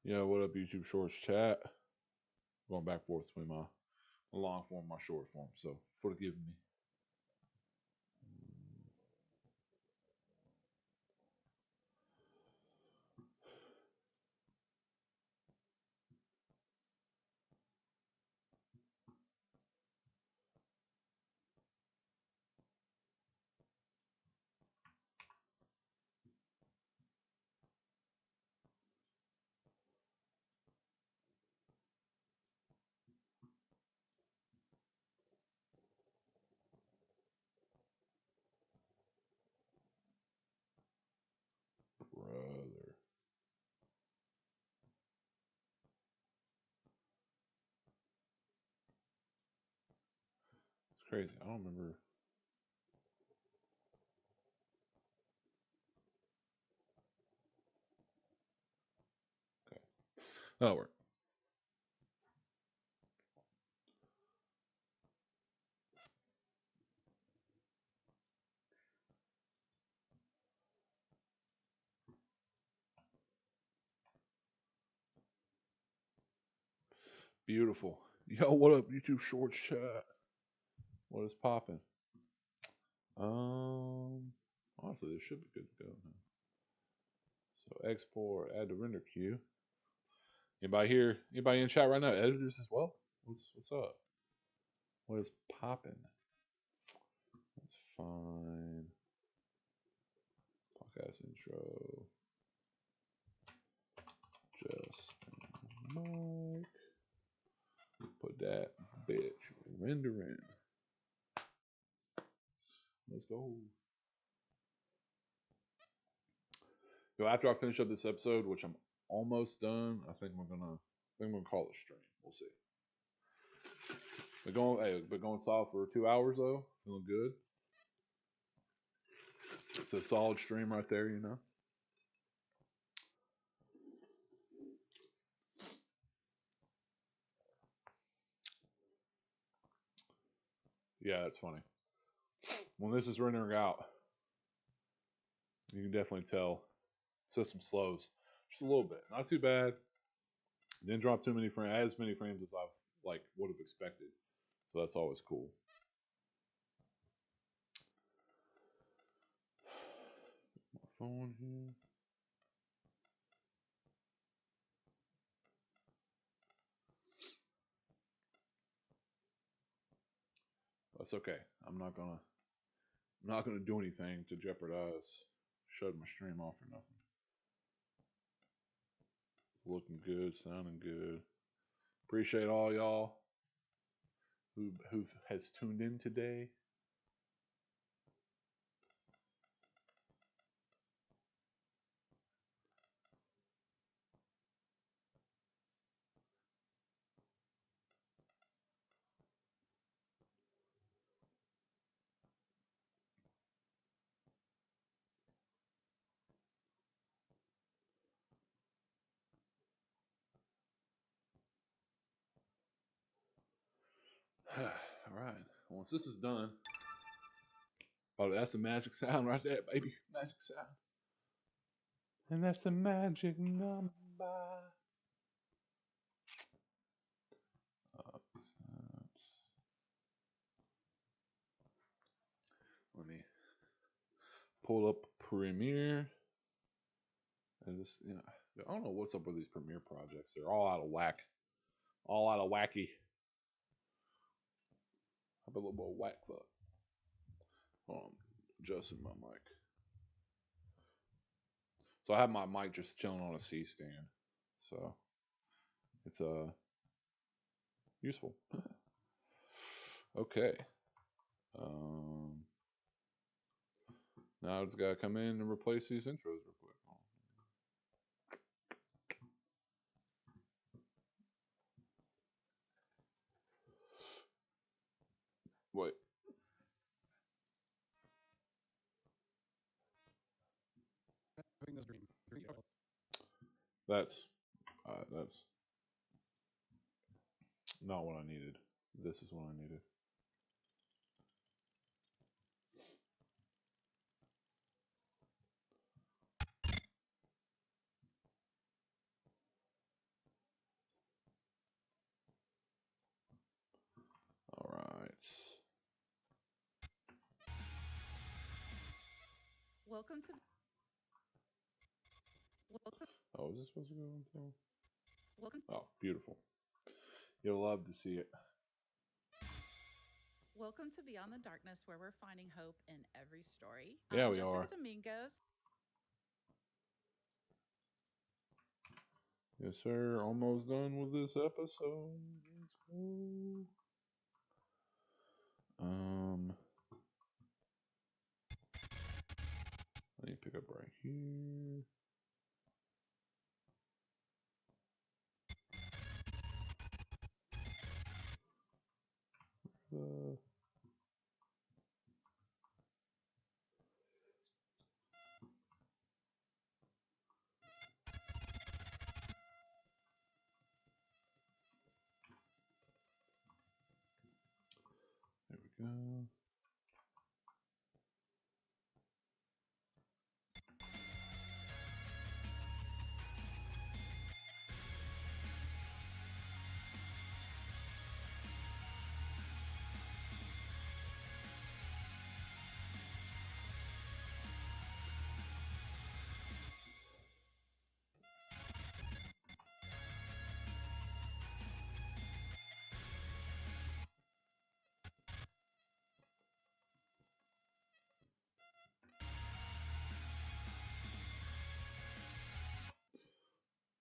S1: Yeah, what up, YouTube Shorts chat? Going back and forth between my long form, my short form. So forgive me. crazy. I don't remember. Okay. That'll work. Beautiful. Yo, what up, YouTube Shorts chat? What is popping? Honestly, this should be good to go. So export, add to render queue. Anybody here? Anybody in chat right now? Editors as well? What's up? What is popping? That's fine. Podcast intro. Just mic. Put that bitch rendering. Let's go. Yo, after I finish up this episode, which I'm almost done, I think we're gonna call it a stream. We'll see. But going solid for 2 hours though. Feeling good. It's a solid stream right there, you know. Yeah, that's funny. When this is rendering out, you can definitely tell system slows just a little bit. Not too bad. Didn't drop too many frames, as many frames as I've would have expected. So that's always cool. My phone here. That's okay. I'm not gonna do anything to jeopardize shutting my stream off or nothing. Looking good, sounding good. Appreciate all y'all who has tuned in today. All right. Once this is done, that's a magic sound right there, baby. Magic sound. And that's a magic number. Let me pull up Premiere. And this, I don't know what's up with these Premiere projects. They're all out of whack. All out of wacky. Have a little bit of whack fuck. Hold on, adjusting my mic. So I have my mic just chilling on a C stand. So it's useful. Okay. Now I just gotta come in and replace these intros real quick. Wait. That's not what I needed. This is what I needed. All right.
S3: Welcome.
S1: Oh, is this supposed to go until?
S3: Welcome.
S1: Oh, beautiful. You'll love to see it.
S3: Welcome to Beyond the Darkness, where we're finding hope in every story.
S1: Yeah,
S3: I'm
S1: we
S3: Jessica
S1: are.
S3: Domingos.
S1: Yes, sir. Almost done with this episode. Let's go. Let me pick up right here. go.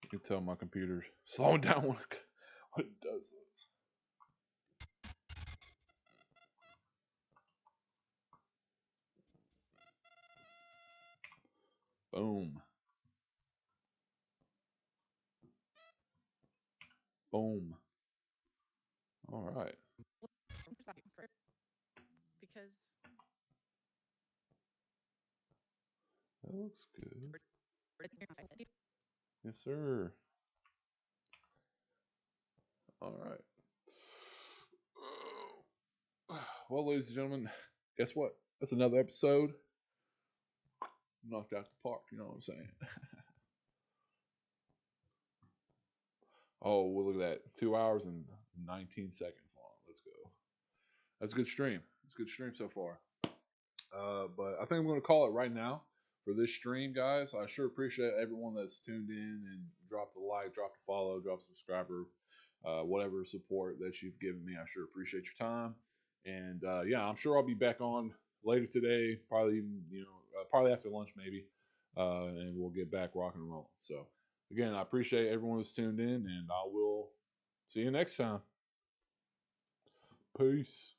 S1: You can tell my computer's slowing down when it does this. Boom. Boom. All right.
S3: Because
S1: That looks good. Yes, sir. All right. Well, ladies and gentlemen, guess what? That's another episode. Knocked out the park, you know what I'm saying? Oh, well, look at that. 2 hours and 19 seconds long. Let's go. That's a good stream. It's a good stream so far. But I think I'm going to call it right now for this stream, guys. I sure appreciate everyone that's tuned in and dropped a like, dropped a follow, dropped a subscriber, whatever support that you've given me. I sure appreciate your time. And yeah, I'm sure I'll be back on later today, probably even, probably after lunch maybe, and we'll get back rocking and rolling. So again, I appreciate everyone that's tuned in, and I will see you next time. Peace.